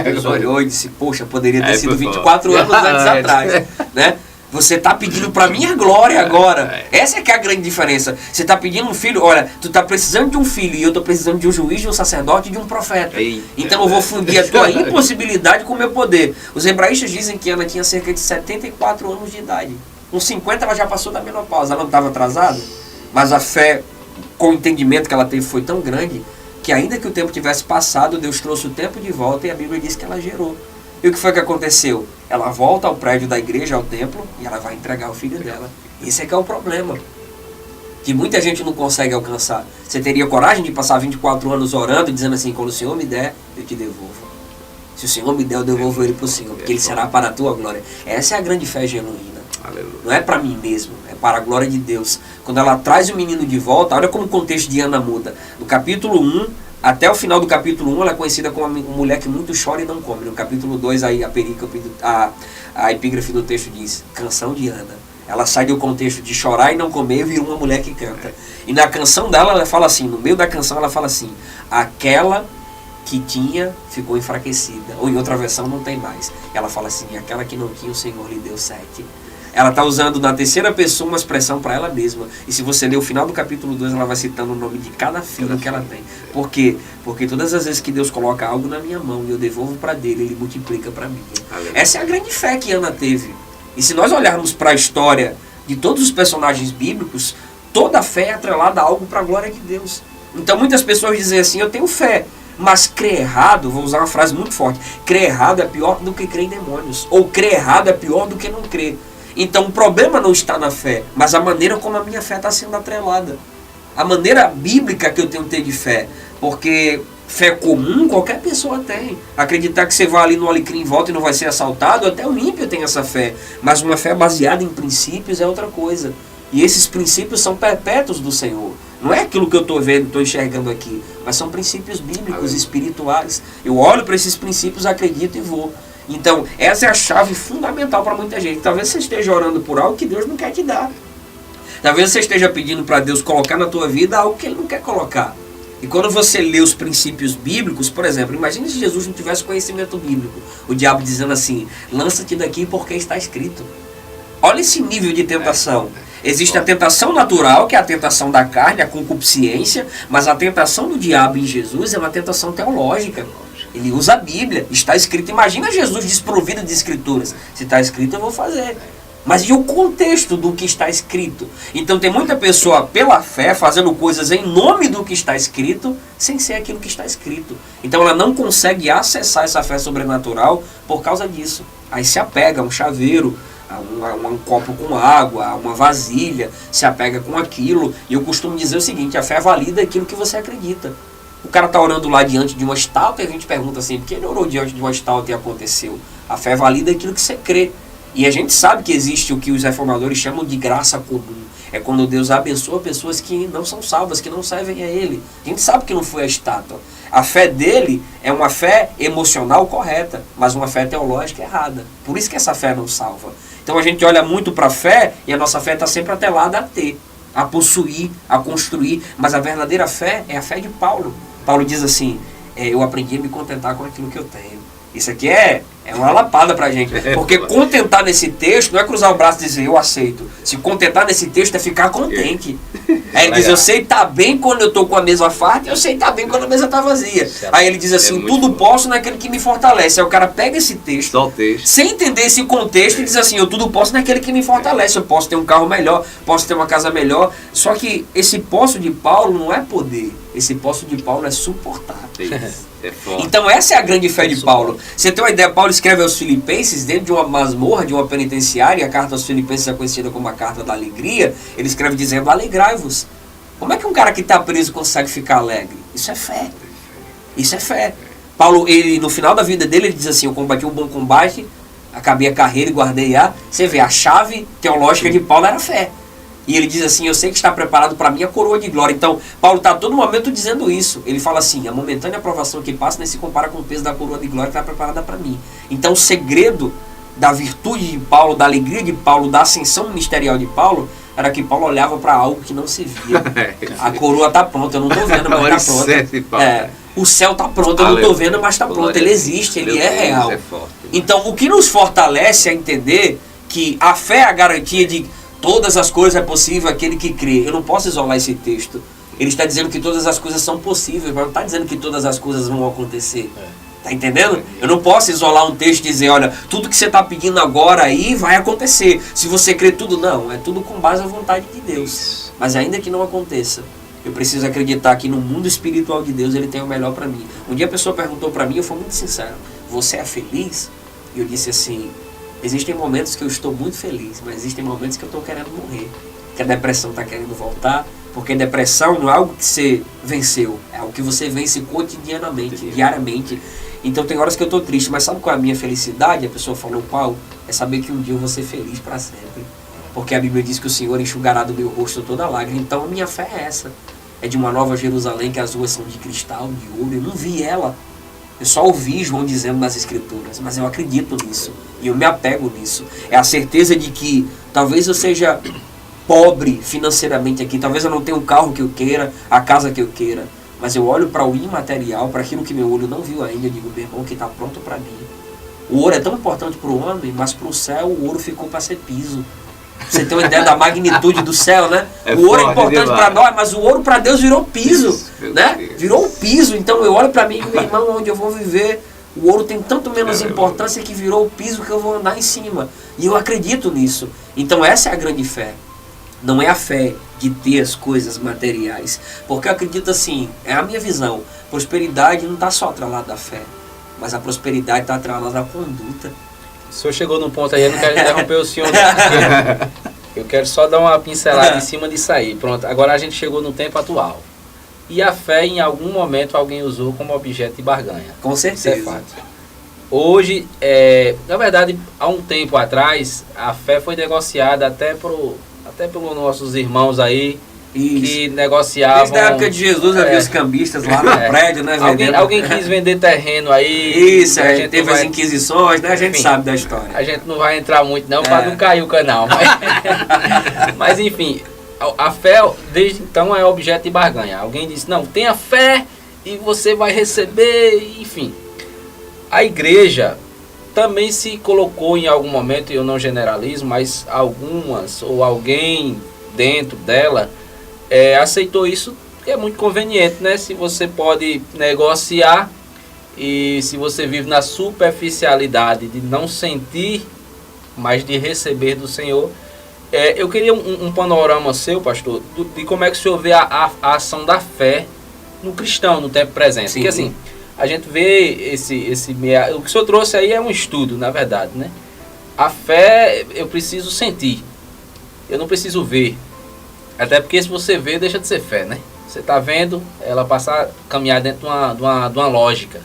Deus olhou e disse, poxa, poderia ter sido 24 anos antes atrás, né? Você está pedindo para minha glória agora. Essa é que é a grande diferença. Você está pedindo um filho, olha, tu está precisando de um filho e eu estou precisando de um juiz, de um sacerdote e de um profeta. Então eu vou fundir a tua impossibilidade com o meu poder. Os hebraístas dizem que Ana tinha cerca de 74 anos de idade. Com 50 ela já passou da menopausa. Ela não estava atrasada, mas a fé, com o entendimento que ela teve, foi tão grande que ainda que o tempo tivesse passado, Deus trouxe o tempo de volta e a Bíblia diz que ela gerou. E o que foi que aconteceu? Ela volta ao prédio da igreja, ao templo, e ela vai entregar o filho dela. Esse é que é o problema, que muita gente não consegue alcançar. Você teria coragem de passar 24 anos orando, dizendo assim, quando o Senhor me der, eu te devolvo. Se o Senhor me der, eu devolvo ele para o Senhor, porque ele será para a tua glória. Essa é a grande fé genuína. Aleluia. Não é para mim mesmo, é para a glória de Deus. Quando ela traz o menino de volta, olha como o contexto de Ana muda. No capítulo 1, até o final do capítulo 1, ela é conhecida como uma mulher que muito chora e não come. No capítulo 2, aí a epígrafe do texto diz, canção de Ana. Ela sai do contexto de chorar e não comer e vira uma mulher que canta. E na canção dela, ela fala assim, no meio da canção ela fala assim, aquela que tinha ficou enfraquecida. Ou em outra versão não tem mais. Ela fala assim, aquela que não tinha, o Senhor lhe deu 7. Ela está usando na terceira pessoa uma expressão para ela mesma. E se você ler o final do capítulo 2, ela vai citando o nome de cada filho que ela tem. Por quê? Porque todas as vezes que Deus coloca algo na minha mão e eu devolvo para dele, ele multiplica para mim. Essa é a grande fé que Ana teve. E se nós olharmos para a história de todos os personagens bíblicos, toda fé é atrelada a algo para a glória de Deus. Então muitas pessoas dizem assim, eu tenho fé, mas crer errado, vou usar uma frase muito forte, crer errado é pior do que crer em demônios. Ou crer errado é pior do que não crer. Então o problema não está na fé, mas a maneira como a minha fé está sendo atrelada. A maneira bíblica que eu tenho que ter de fé. Porque fé comum qualquer pessoa tem. Acreditar que você vai ali no alecrim em volta e não vai ser assaltado, até o ímpio tem essa fé. Mas uma fé baseada em princípios é outra coisa. E esses princípios são perpétuos do Senhor. Não é aquilo que eu estou vendo, estou enxergando aqui. Mas são princípios bíblicos, espirituais. Eu olho para esses princípios, acredito e vou. Então, essa é a chave fundamental para muita gente. Talvez você esteja orando por algo que Deus não quer te dar. Talvez você esteja pedindo para Deus colocar na tua vida algo que Ele não quer colocar. E quando você lê os princípios bíblicos, por exemplo, imagine se Jesus não tivesse conhecimento bíblico. O diabo dizendo assim, lança-te daqui porque está escrito. Olha esse nível de tentação. Existe a tentação natural, que é a tentação da carne, a concupiscência, mas a tentação do diabo em Jesus é uma tentação teológica. Ele usa a Bíblia, está escrito. Imagina Jesus desprovido de escrituras. Se está escrito, eu vou fazer. Mas e o contexto do que está escrito? Então tem muita pessoa pela fé fazendo coisas em nome do que está escrito, sem ser aquilo que está escrito. Então ela não consegue acessar essa fé sobrenatural por causa disso. Aí se apega a um chaveiro, a um copo com água, a uma vasilha, se apega com aquilo. E eu costumo dizer o seguinte, a fé valida aquilo que você acredita. O cara está orando lá diante de uma estátua e a gente pergunta assim, por que ele orou diante de uma estátua e aconteceu? A fé valida aquilo que você crê. E a gente sabe que existe o que os reformadores chamam de graça comum. É quando Deus abençoa pessoas que não são salvas, que não servem a Ele. A gente sabe que não foi a estátua. A fé dele é uma fé emocional correta, mas uma fé teológica errada. Por isso que essa fé não salva. Então a gente olha muito para a fé e a nossa fé está sempre atrelada a ter, a possuir, a construir. Mas a verdadeira fé é a fé de Paulo. Paulo diz assim, eu aprendi a me contentar com aquilo que eu tenho. Isso aqui é uma lapada pra gente. Porque contentar nesse texto não é cruzar o braço e dizer eu aceito. Se contentar nesse texto é ficar contente. Aí ele diz, eu sei estar bem quando eu estou com a mesa farta, eu sei estar bem quando a mesa está vazia. Aí ele diz assim, tudo posso naquele que me fortalece. Aí o cara pega esse texto, sem entender esse contexto, e diz assim, eu tudo posso naquele que me fortalece. Eu posso ter um carro melhor, posso ter uma casa melhor. Só que esse posso de Paulo não é poder. Esse posso de Paulo é suportar. Então essa é a grande fé de Paulo. Você tem uma ideia, Paulo escreve aos Filipenses dentro de uma masmorra, de uma penitenciária. A carta aos Filipenses é conhecida como a carta da alegria. Ele escreve dizendo, alegrai-vos. Como é que um cara que está preso consegue ficar alegre? Isso é fé. Isso é fé. Paulo, ele, no final da vida dele, ele diz assim, eu combati um bom combate, acabei a carreira e guardei a... Você vê, a chave teológica de Paulo era a fé. E ele diz assim, eu sei que está preparado para mim a coroa de glória. Então, Paulo está a todo momento dizendo isso. Ele fala assim, a momentânea aprovação que passa nem se compara com o peso da coroa de glória que está preparada para mim. Então, o segredo da virtude de Paulo, da alegria de Paulo, da ascensão ministerial de Paulo, era que Paulo olhava para algo que não se via. A coroa está pronta, eu não estou vendo, mas está pronta. O céu está pronto, eu não estou vendo, mas está pronto. Ele existe, ele é real. Então, o que nos fortalece a entender que a fé é a garantia de todas as coisas é possível aquele que crê. Eu não posso isolar esse texto. Ele está dizendo que todas as coisas são possíveis, mas não está dizendo que todas as coisas vão acontecer. Tá entendendo? Eu não posso isolar um texto e dizer, olha, tudo que você está pedindo agora aí vai acontecer. Se você crê tudo, não. É tudo com base na vontade de Deus. Mas ainda que não aconteça, eu preciso acreditar que no mundo espiritual de Deus Ele tem o melhor para mim. Um dia a pessoa perguntou para mim, eu fui muito sincero, você é feliz? E eu disse assim, existem momentos que eu estou muito feliz, mas existem momentos que eu estou querendo morrer. Que a depressão está querendo voltar, porque depressão não é algo que você venceu, é algo que você vence cotidianamente, diariamente. Então tem horas que eu estou triste, mas sabe qual é a minha felicidade? A pessoa falou, qual? É saber que um dia eu vou ser feliz para sempre. Porque a Bíblia diz que o Senhor enxugará do meu rosto toda lágrima. Então a minha fé é essa. É de uma nova Jerusalém que as ruas são de cristal, de ouro. Eu não vi ela. Eu só ouvi João dizendo nas Escrituras, mas eu acredito nisso. E eu me apego nisso. É a certeza de que talvez eu seja pobre financeiramente aqui, talvez eu não tenha o carro que eu queira, a casa que eu queira, mas eu olho para o imaterial, para aquilo que meu olho não viu ainda, eu digo, meu irmão, que está pronto para mim. O ouro é tão importante para o homem, mas para o céu o ouro ficou para ser piso. Você tem uma ideia da magnitude do céu, né? O ouro é importante para nós, mas o ouro para Deus virou piso, né? Virou um piso. Então eu olho para mim e meu irmão, onde eu vou viver, o ouro tem tanto menos importância que virou o piso que eu vou andar em cima. E eu acredito nisso. Então essa é a grande fé. Não é a fé de ter as coisas materiais. Porque eu acredito assim, é a minha visão. Prosperidade não está só atrelada à fé, mas a prosperidade está atrelada à conduta. O senhor chegou num ponto aí, eu não quero interromper o senhor. Eu quero só dar uma pincelada em cima disso aí. Pronto, agora a gente chegou no tempo atual. E a fé, em algum momento, alguém usou como objeto de barganha. Com certeza. Isso é fato. Hoje, na verdade, há um tempo atrás, a fé foi negociada até pelos nossos irmãos aí, que negociavam... Desde a época de Jesus, havia os cambistas lá no prédio, né? Alguém quis vender terreno aí. Isso, a gente teve as inquisições, né? A gente sabe da história. A gente não vai entrar muito não, para não cair o canal. Mas enfim, a fé, desde então, é objeto de barganha. Alguém disse, não, tenha fé e você vai receber, enfim. A igreja também se colocou em algum momento, e eu não generalizo, mas algumas ou alguém dentro dela aceitou isso, que é muito conveniente, né? Se você pode negociar e se você vive na superficialidade de não sentir, mas de receber do Senhor. Eu queria um panorama seu, pastor, de como é que o senhor vê a ação da fé no cristão, no tempo presente. Sim. Porque assim, a gente vê o que o senhor trouxe aí é um estudo, na verdade, né? A fé eu preciso sentir, eu não preciso ver. Até porque se você vê, deixa de ser fé, né? Você está vendo ela passar a caminhar dentro de uma lógica.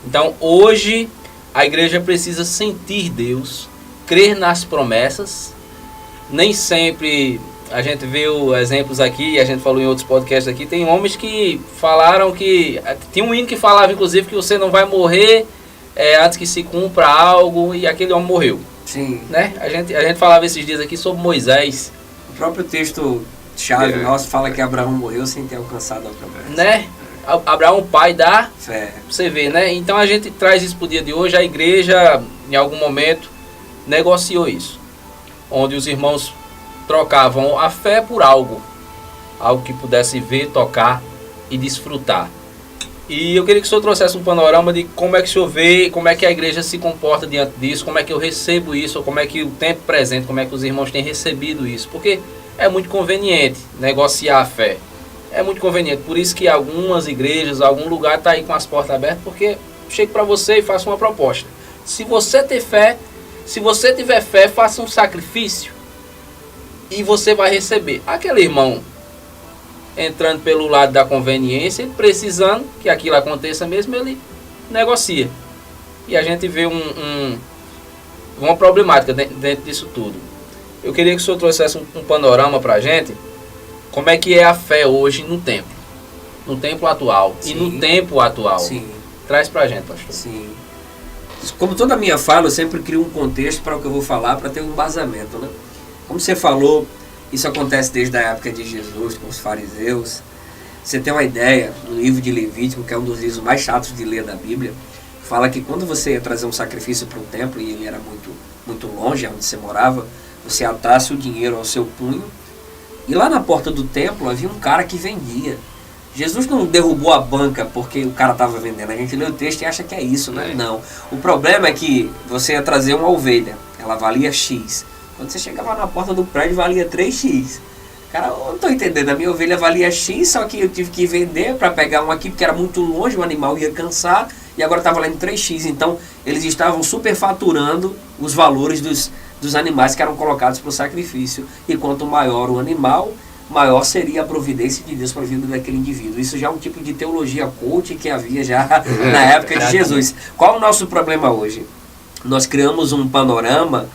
Então hoje a igreja precisa sentir Deus, crer nas promessas. Nem sempre a gente viu exemplos aqui, a gente falou em outros podcasts aqui, tem homens que falaram que... Tinha um hino que falava, inclusive, que você não vai morrer antes que se cumpra algo, e aquele homem morreu. Sim. Né? A gente falava esses dias aqui sobre Moisés. O próprio texto chave nosso fala que Abraão morreu sem ter alcançado a promessa. Né? Abraão, pai da fé. Você vê, né? Então a gente traz isso para o dia de hoje. A igreja, em algum momento, negociou isso. Onde os irmãos trocavam a fé por algo. Algo que pudesse ver, tocar e desfrutar. E eu queria que o senhor trouxesse um panorama de como é que o senhor vê, como é que a igreja se comporta diante disso, como é que eu recebo isso, ou como é que o tempo presente, como é que os irmãos têm recebido isso. Porque é muito conveniente negociar a fé. É muito conveniente. Por isso que algumas igrejas, algum lugar está aí com as portas abertas, porque chego para você e faço uma proposta. Se você ter fé, se você tiver fé, faça um sacrifício e você vai receber. Aquele irmão entrando pelo lado da conveniência, ele precisando que aquilo aconteça mesmo, ele negocia. E a gente vê uma problemática dentro disso tudo. Eu queria que o senhor trouxesse um panorama para a gente, como é que é a fé hoje no tempo atual. Sim. E no tempo atual. Sim. Traz para a gente, pastor. Sim. Como toda a minha fala, eu sempre crio um contexto para o que eu vou falar, para ter um embasamento, né? Como você falou, isso acontece desde a época de Jesus, com os fariseus. Você tem uma ideia, no livro de Levítico, que é um dos livros mais chatos de ler da Bíblia, fala que quando você ia trazer um sacrifício para um templo, e ele era muito, muito longe, onde você morava, você atasse o dinheiro ao seu punho, e lá na porta do templo havia um cara que vendia. Jesus não derrubou a banca porque o cara estava vendendo. A gente lê o texto e acha que é isso, né? Não. O problema é que você ia trazer uma ovelha, ela valia X. Quando você chegava na porta do prédio, valia 3x. Cara, eu não estou entendendo. A minha ovelha valia X, só que eu tive que vender para pegar um aqui, porque era muito longe, o animal ia cansar, e agora está valendo 3x. Então, eles estavam superfaturando os valores dos animais que eram colocados para o sacrifício. E quanto maior o animal, maior seria a providência de Deus para a vida daquele indivíduo. Isso já é um tipo de teologia coach que havia já na época de Jesus. Qual o nosso problema hoje? Nós criamos um panorama.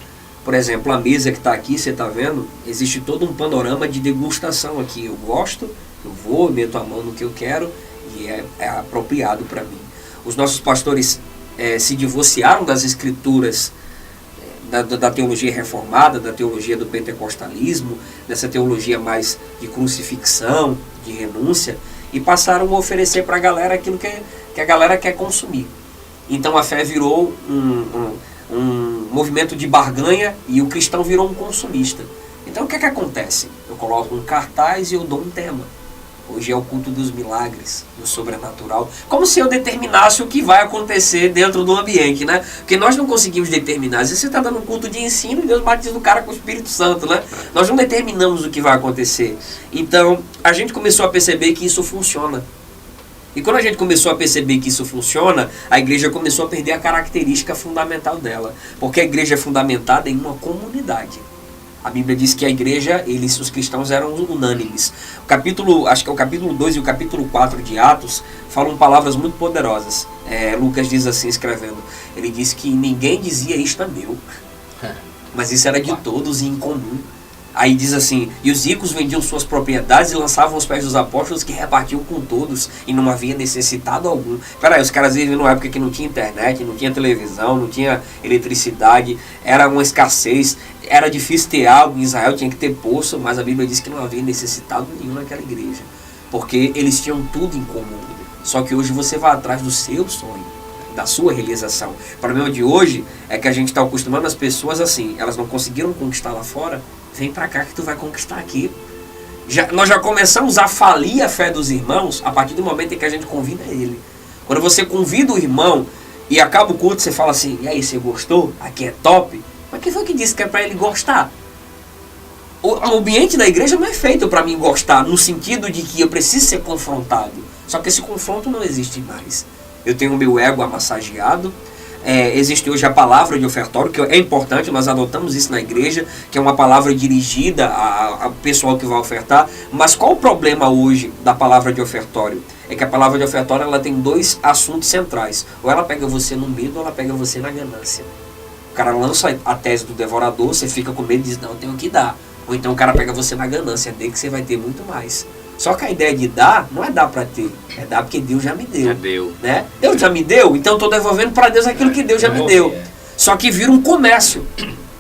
Por exemplo, a mesa que está aqui, você está vendo, existe todo um panorama de degustação aqui. Eu gosto, eu vou, meto a mão no que eu quero e é apropriado para mim. Os nossos pastores se divorciaram das escrituras da teologia reformada, da teologia do pentecostalismo, dessa teologia mais de crucifixão, de renúncia, e passaram a oferecer para a galera aquilo que a galera quer consumir. Então a fé virou um movimento de barganha e o cristão virou um consumista. Então o que acontece? Eu coloco um cartaz e eu dou um tema. Hoje é o culto dos milagres, do sobrenatural. Como se eu determinasse o que vai acontecer dentro do ambiente, né? Porque nós não conseguimos determinar. Às vezes você está dando um culto de ensino e Deus batiza o cara com o Espírito Santo, né? Nós não determinamos o que vai acontecer. Então, a gente começou a perceber que isso funciona. E quando a gente começou a perceber que isso funciona, a igreja começou a perder a característica fundamental dela. Porque a igreja é fundamentada em uma comunidade. A Bíblia diz que a igreja, os cristãos eram unânimes. Acho que é o capítulo 2 e o capítulo 4 de Atos, falam palavras muito poderosas. Lucas diz assim, escrevendo, ele diz que ninguém dizia isto é meu, mas isso era de todos e em comum. Aí diz assim, e os ricos vendiam suas propriedades e lançavam aos pés dos apóstolos que repartiam com todos e não havia necessitado algum. Peraí, os caras vivem numa época que não tinha internet, não tinha televisão, não tinha eletricidade, era uma escassez, era difícil ter algo, em Israel tinha que ter poço, mas a Bíblia diz que não havia necessitado nenhum naquela igreja, porque eles tinham tudo em comum. Só que hoje você vai atrás do seu sonho, da sua realização. O problema de hoje é que a gente está acostumando as pessoas assim, elas não conseguiram conquistar lá fora, vem pra cá que tu vai conquistar aqui. Nós já começamos a falir a fé dos irmãos a partir do momento em que a gente convida ele. Quando você convida o irmão e acaba o culto, você fala assim, e aí, você gostou? Aqui é top? Mas quem foi que disse que é pra ele gostar? O ambiente da igreja não é feito para mim gostar, no sentido de que eu preciso ser confrontado. Só que esse confronto não existe mais. Eu tenho o meu ego amassageado. Existe hoje a palavra de ofertório, que é importante, nós adotamos isso na igreja, que é uma palavra dirigida ao pessoal que vai ofertar. Mas qual o problema hoje da palavra de ofertório? É que a palavra de ofertório ela tem dois assuntos centrais. Ou ela pega você no medo, ou ela pega você na ganância. O cara lança a tese do devorador, você fica com medo e diz, não, eu tenho que dar. Ou então o cara pega você na ganância, dê que você vai ter muito mais. Só que a ideia de dar, não é dar para ter, é dar porque Deus já me deu. Já deu. Né? Deus já me deu, então estou devolvendo para Deus aquilo que Deus já me deu. Só que vira um comércio.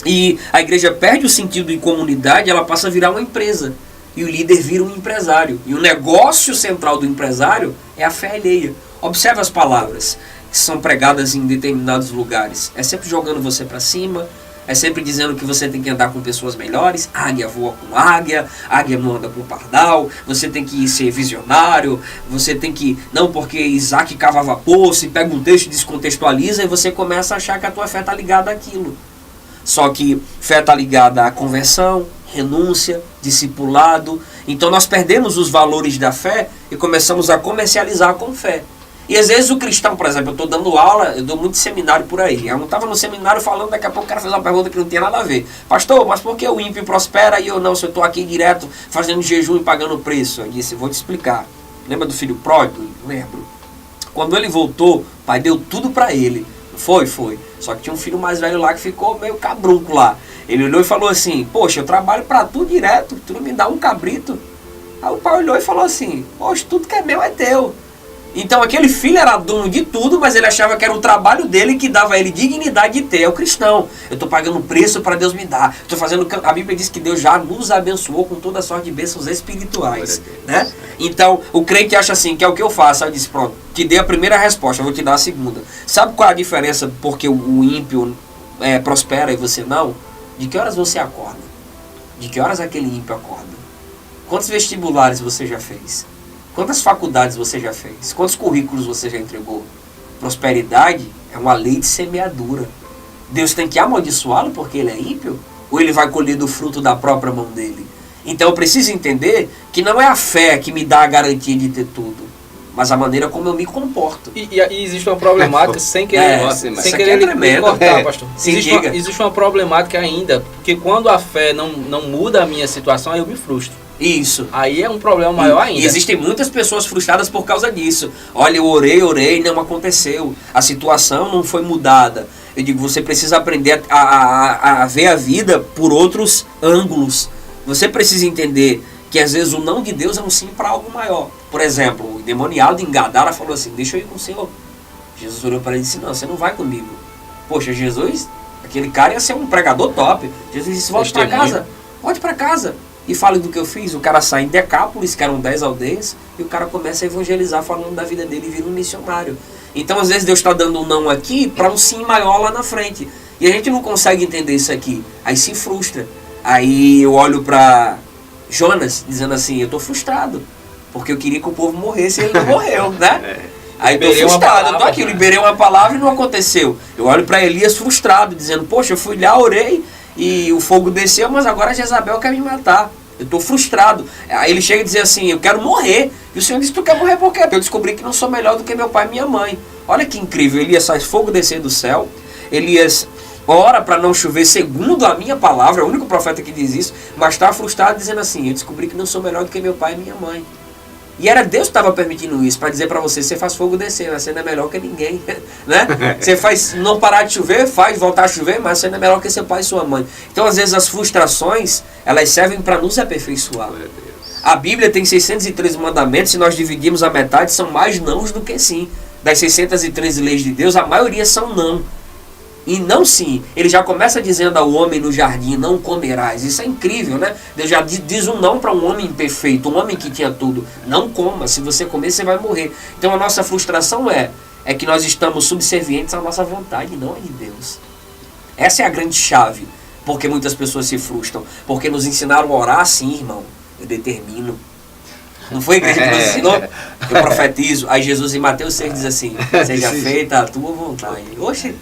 E a igreja perde o sentido de comunidade, ela passa a virar uma empresa. E o líder vira um empresário. E o negócio central do empresário é a fé alheia. Observe as palavras que são pregadas em determinados lugares. É sempre jogando você para cima, é sempre dizendo que você tem que andar com pessoas melhores. Águia voa com águia, águia não anda com pardal, você tem que ser visionário, você tem que... Não, porque Isaac cavava poço e pega um texto e descontextualiza e você começa a achar que a tua fé está ligada àquilo. Só que fé está ligada à conversão, renúncia, discipulado. Então nós perdemos os valores da fé e começamos a comercializar com fé. E às vezes o cristão, por exemplo, eu estou dando aula, eu dou muito seminário por aí. Eu não estava no seminário falando, daqui a pouco o cara fez uma pergunta que não tinha nada a ver. Pastor, mas por que o ímpio prospera e eu não? Se eu estou aqui direto fazendo jejum e pagando preço. Eu disse, vou te explicar. Lembra do filho pródigo? Lembro. Quando ele voltou, o pai deu tudo para ele. Foi. Só que tinha um filho mais velho lá que ficou meio cabrunco lá. Ele olhou e falou assim, poxa, eu trabalho para tu direto, tu não me dá um cabrito. Aí o pai olhou e falou assim, poxa, tudo que é meu é teu. Então aquele filho era dono de tudo, mas ele achava que era o trabalho dele que dava a ele dignidade de ter. É o cristão. Eu estou pagando preço para Deus me dar. Estou fazendo. A Bíblia diz que Deus já nos abençoou com toda sorte de bênçãos espirituais. Né? Então o crente acha assim, que é o que eu faço. Aí eu disse, pronto, te dei a primeira resposta, eu vou te dar a segunda. Sabe qual é a diferença porque o ímpio prospera e você não? De que horas você acorda? De que horas aquele ímpio acorda? Quantos vestibulares você já fez? Quantas faculdades você já fez? Quantos currículos você já entregou? Prosperidade é uma lei de semeadura. Deus tem que amaldiçoá-lo porque ele é ímpio? Ou ele vai colher do fruto da própria mão dele? Então eu preciso entender que não é a fé que me dá a garantia de ter tudo, mas a maneira como eu me comporto. E existe uma problemática, sem querer me cortar, pastor. Existe uma problemática ainda, porque quando a fé não muda a minha situação, aí eu me frustro. Isso. Aí é um problema maior ainda. E existem muitas pessoas frustradas por causa disso. Olha, eu orei, não aconteceu. A situação não foi mudada. Eu digo, você precisa aprender a ver a vida por outros ângulos. Você precisa entender que às vezes o não de Deus é um sim para algo maior. Por exemplo, o endemoniado em Gadara falou assim, deixa eu ir com o Senhor. Jesus olhou para ele e disse, não, você não vai comigo. Poxa, Jesus, aquele cara ia ser um pregador top. Jesus disse, volte para casa. Volte para casa. E fale do que eu fiz. O cara sai em Decápolis, que eram 10 aldeias, e o cara começa a evangelizar falando da vida dele e vira um missionário. Então às vezes Deus está dando um não aqui para um sim maior lá na frente. E a gente não consegue entender isso aqui. Aí se frustra. Aí eu olho para Jonas dizendo assim, eu estou frustrado, porque eu queria que o povo morresse e ele não morreu, né? Aí eu estou frustrado, eu estou aqui, eu liberei uma palavra e não aconteceu. Eu olho para Elias frustrado, dizendo, poxa, eu fui lá, orei, e o fogo desceu, mas agora Jezabel quer me matar. Eu estou frustrado. Aí ele chega e diz assim, eu quero morrer. E o Senhor diz, tu quer morrer por quê? Porque eu descobri que não sou melhor do que meu pai e minha mãe. Olha que incrível. Elias faz fogo descer do céu. Elias ora para não chover segundo a minha palavra. É o único profeta que diz isso. Mas está frustrado dizendo assim, eu descobri que não sou melhor do que meu pai e minha mãe. E era Deus que estava permitindo isso, para dizer para você, você faz fogo descer, mas você não é melhor que ninguém, né? Você faz não parar de chover, faz voltar a chover, mas você não é melhor que seu pai e sua mãe. Então, às vezes, as frustrações, elas servem para nos aperfeiçoar. A Bíblia tem 613 mandamentos, se nós dividirmos a metade, são mais nãos do que sim. Das 613 leis de Deus, a maioria são não. E não sim, ele já começa dizendo ao homem no jardim, não comerás. Isso é incrível, né? Deus já diz um não para um homem imperfeito, um homem que tinha tudo. Não coma, se você comer você vai morrer. Então a nossa frustração é que nós estamos subservientes à nossa vontade, não é de Deus. Essa é a grande chave, porque muitas pessoas se frustram. Porque nos ensinaram a orar assim, irmão, eu determino. Não foi a igreja que nos ensinou? Eu profetizo. Aí Jesus em Mateus 6 diz assim, seja feita a tua vontade. Oxe,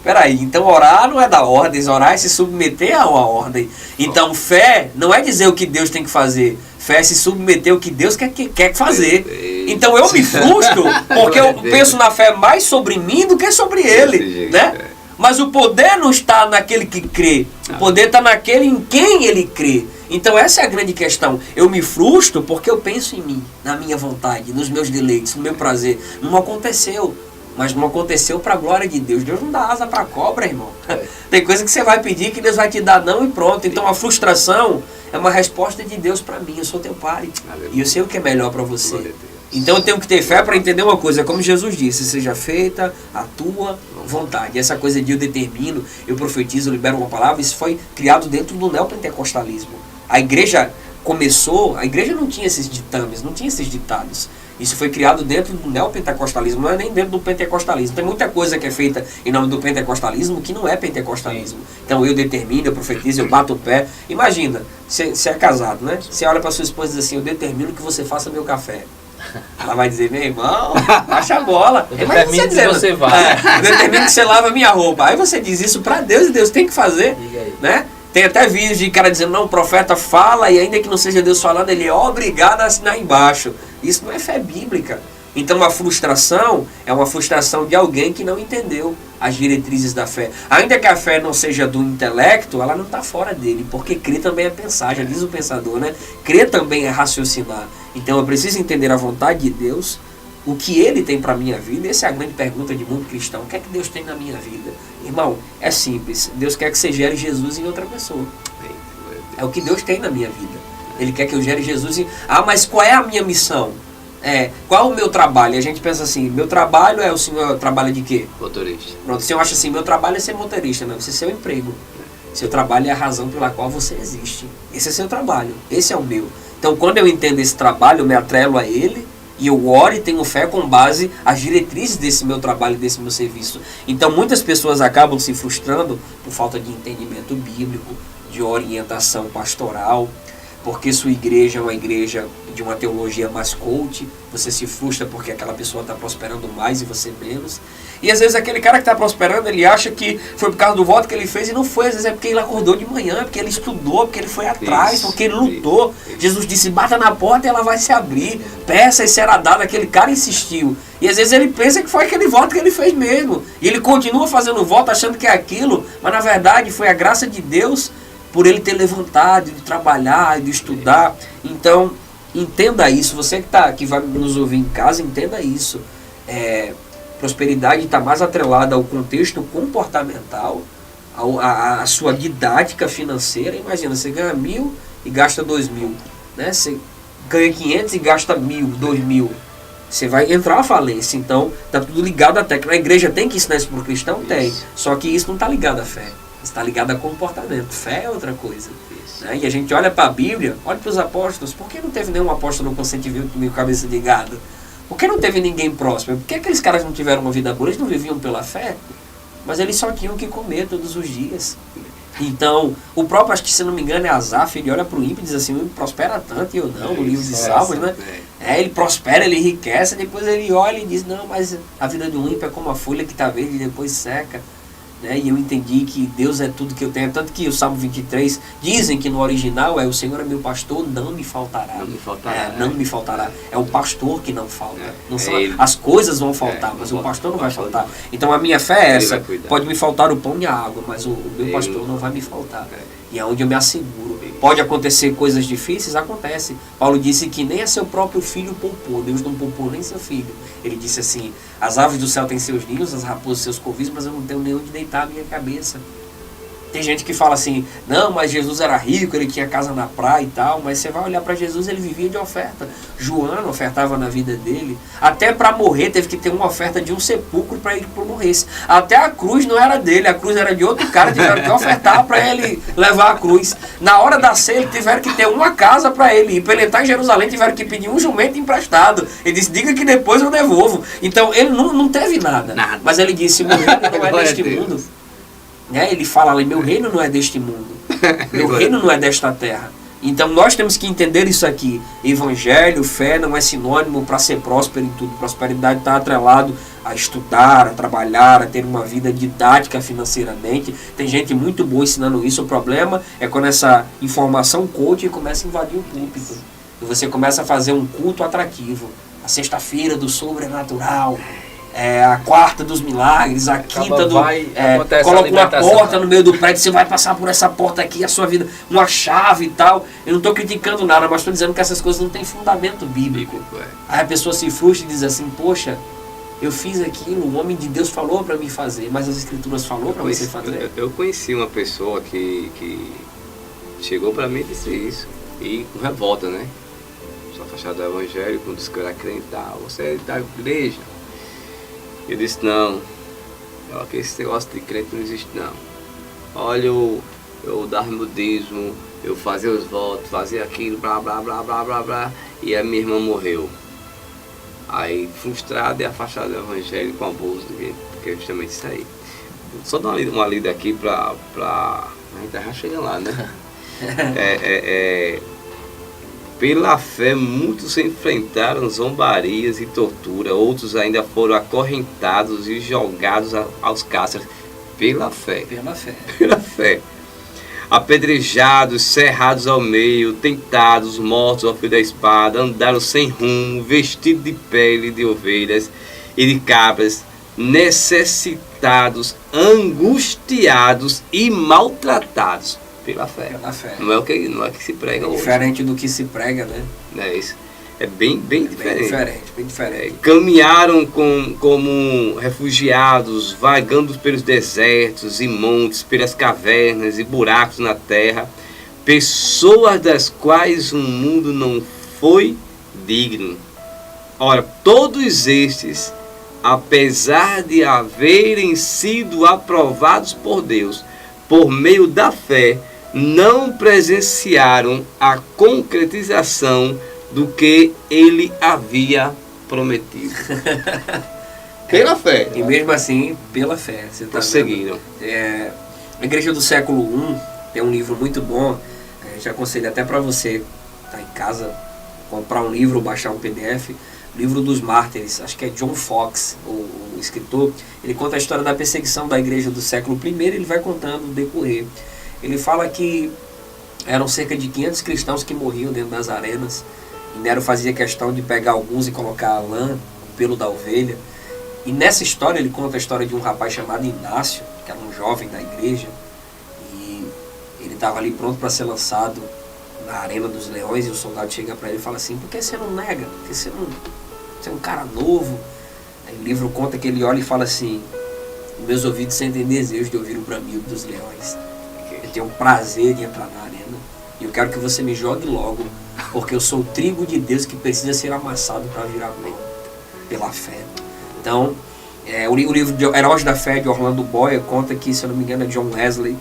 peraí, então orar não é dar ordens, orar é se submeter a uma ordem. Então fé não é dizer o que Deus tem que fazer, fé é se submeter ao que Deus quer fazer. Então eu me frustro porque eu penso na fé mais sobre mim do que sobre Ele, né? Mas o poder não está naquele que crê, o poder está naquele em quem ele crê. Então essa é a grande questão. Eu me frustro porque eu penso em mim, na minha vontade, nos meus deleites, no meu prazer. Não aconteceu. Mas não aconteceu para a glória de Deus. Deus não dá asa para cobra, irmão. Tem coisa que você vai pedir que Deus vai te dar não e pronto. Então a frustração é uma resposta de Deus para mim. Eu sou teu pai. E eu sei o que é melhor para você. Então eu tenho que ter fé para entender uma coisa. Como Jesus disse, seja feita a tua vontade. Essa coisa de eu determino, eu profetizo, eu libero uma palavra, isso foi criado dentro do neopentecostalismo. A igreja começou, a igreja não tinha esses ditames, não tinha esses ditados. Isso foi criado dentro do neopentecostalismo, não é nem dentro do pentecostalismo. Tem muita coisa que é feita em nome do pentecostalismo que não é pentecostalismo. Então eu determino, eu profetizo, eu bato o pé. Imagina, você é casado, né? Você olha para sua esposa e diz assim, eu determino que você faça meu café. Ela vai dizer, meu irmão, baixa a bola. Eu determino que você vai. Eu determino que você lava minha roupa. Aí você diz isso para Deus e Deus tem que fazer, né? Tem até vídeos de cara dizendo, não, o profeta fala e ainda que não seja Deus falando, ele é obrigado a assinar embaixo. Isso não é fé bíblica. Então a frustração é uma frustração de alguém que não entendeu as diretrizes da fé. Ainda que a fé não seja do intelecto, ela não está fora dele, porque crer também é pensar, já diz o pensador, né? Crer também é raciocinar. Então eu preciso entender a vontade de Deus, o que Ele tem para a minha vida. Essa é a grande pergunta de mundo cristão. O que é que Deus tem na minha vida? Irmão, é simples. Deus quer que você gere Jesus em outra pessoa. É o que Deus tem na minha vida. Ele quer que eu gere Jesus em... Ah, mas qual é a minha missão? Qual é o meu trabalho? A gente pensa assim, meu trabalho é o senhor trabalha de quê? Motorista. Pronto, o senhor acha assim, meu trabalho é ser motorista, não, esse é seu emprego. Seu trabalho é a razão pela qual você existe. Esse é seu trabalho, esse é o meu. Então quando eu entendo esse trabalho, eu me atrelo a ele, e eu oro e tenho fé com base às diretrizes desse meu trabalho, desse meu serviço. Então muitas pessoas acabam se frustrando por falta de entendimento bíblico, de orientação pastoral, porque sua igreja é uma igreja de uma teologia mais coach, você se frustra porque aquela pessoa está prosperando mais e você menos. E às vezes aquele cara que está prosperando, ele acha que foi por causa do voto que ele fez, e não foi. Às vezes é porque ele acordou de manhã, porque ele estudou, porque ele foi atrás, porque ele lutou. Jesus disse, bata na porta e ela vai se abrir, peça e será dada. Aquele cara insistiu. E às vezes ele pensa que foi aquele voto que ele fez mesmo. E ele continua fazendo o voto achando que é aquilo, mas na verdade foi a graça de Deus por ele ter levantado, de trabalhar, de estudar. Então, entenda isso. Você que vai nos ouvir em casa, entenda isso. Prosperidade está mais atrelada ao contexto comportamental, à sua didática financeira. Imagina, você ganha 1.000 e gasta 2.000. Né? Você ganha 500 e gasta 1.000, 2.000. Você vai entrar à falência. Então, está tudo ligado à técnica. A igreja tem que ensinar isso para o cristão? Tem. Só que isso não está ligado à fé. Está ligado a comportamento. Fé é outra coisa. Né? E a gente olha para a Bíblia, olha para os apóstolos. Por que não teve nenhum apóstolo com 120 cabeça de gado? Por que não teve ninguém próximo? Por que aqueles caras não tiveram uma vida boa? Eles não viviam pela fé, mas eles só tinham que comer todos os dias. Então, o próprio, acho que se não me engano é Asaf, ele olha para o ímpio e diz assim, o ímpio prospera tanto, e eu não, no livro de Salmos, né? Ele prospera, ele enriquece, depois ele olha e diz, não, mas a vida do ímpio é como a folha que está verde e depois seca. Né? E eu entendi que Deus é tudo que eu tenho. Tanto que o Salmo 23, dizem que no original o Senhor é meu pastor, não me faltará. Não me faltará. Não me faltará. É o pastor que não falta. Não são, as coisas vão faltar, mas o pastor não vai faltar. Então a minha fé é essa. Pode me faltar o pão e a água, mas o meu pastor não vai me faltar. E é onde eu me asseguro. Pode acontecer coisas difíceis? Acontece. Paulo disse que nem a seu próprio filho poupou. Deus não poupou nem seu filho. Ele disse assim, as aves do céu têm seus ninhos, as raposas seus covis, mas eu não tenho nem onde deitar a minha cabeça. Tem gente que fala assim, não, mas Jesus era rico, ele tinha casa na praia e tal, mas você vai olhar para Jesus, ele vivia de oferta. Joana ofertava na vida dele. Até para morrer teve que ter uma oferta de um sepulcro para ele que morresse. Até a cruz não era dele, a cruz era de outro cara, tiveram que ofertar para ele levar a cruz. Na hora da ceia, tiveram que ter uma casa para ele. E para ele entrar em Jerusalém, tiveram que pedir um jumento emprestado. Ele disse, diga que depois eu devolvo. Então ele não teve nada. Mas ele disse, meu reino não é deste mundo. Ele fala ali, meu reino não é deste mundo, meu reino não é desta terra. Então nós temos que entender isso aqui. Evangelho, fé não é sinônimo para ser próspero em tudo. Prosperidade está atrelado a estudar, a trabalhar, a ter uma vida didática financeiramente. Tem gente muito boa ensinando isso. O problema é quando essa informação coach começa a invadir o púlpito. E você começa a fazer um culto atrativo. A sexta-feira do sobrenatural. A quarta dos milagres, a quinta do... coloca uma porta no meio do prédio, você vai passar por essa porta aqui, a sua vida, uma chave e tal. Eu não estou criticando nada, mas estou dizendo que essas coisas não têm fundamento bíblico. Aí a pessoa se frustra e diz assim, poxa, eu fiz aquilo, o homem de Deus falou para mim fazer, mas as escrituras falou para você fazer. Eu conheci uma pessoa que chegou para mim e disse isso, e com revolta, né? Sou afastado do evangelho, quando disse que eu era crente, você é da igreja. Eu disse, não, Que esse negócio de crente não existe não. Olha, eu dar meu dízimo, eu fazia os votos, fazia aquilo, blá blá blá blá blá blá, e a minha irmã morreu. Aí frustrado e afastado do evangelho com abuso, que é justamente isso aí. Só dar uma lida aqui pra a gente já chega lá, né? Pela fé, muitos enfrentaram zombarias e tortura, outros ainda foram acorrentados e jogados aos cárceres. Pela fé. Pela fé. Pela fé. Apedrejados, cerrados ao meio, tentados, mortos ao fio da espada, andaram sem rumo, vestidos de pele de ovelhas e de cabras, necessitados, angustiados e maltratados pela fé. Pela fé. Não é o que se prega hoje. Diferente do que se prega, né? É isso. É bem diferente. Bem diferente. Caminharam como refugiados, vagando pelos desertos e montes, pelas cavernas e buracos na terra, pessoas das quais o mundo não foi digno. Ora, todos estes, apesar de haverem sido aprovados por Deus por meio da fé, não presenciaram a concretização do que ele havia prometido. Pela fé. E mesmo assim, pela fé. Você tá conseguiram. A Igreja do Século I tem um livro muito bom. A gente aconselha até para você estar em casa, comprar um livro ou baixar um PDF. Livro dos Mártires, acho que é John Fox, o escritor. Ele conta a história da perseguição da Igreja do século I. Ele vai contando o decorrer. Ele fala que eram cerca de 500 cristãos que morriam dentro das arenas. E Nero fazia questão de pegar alguns e colocar a lã, o pelo da ovelha. E nessa história ele conta a história de um rapaz chamado Inácio, que era um jovem da igreja. E ele estava ali pronto para ser lançado na arena dos leões. E o soldado chega para ele e fala assim: por que você não nega? Por que você é um cara novo? Aí o livro conta que ele olha e fala assim: meus ouvidos sentem desejo de ouvir o bramido dos leões. Eu tenho um prazer de entrar na arena. E eu quero que você me jogue logo, porque eu sou o trigo de Deus que precisa ser amassado para virar pão, pela fé. Então, o livro de Heróis da Fé, de Orlando Boyer, conta que, se eu não me engano, é John Wesley.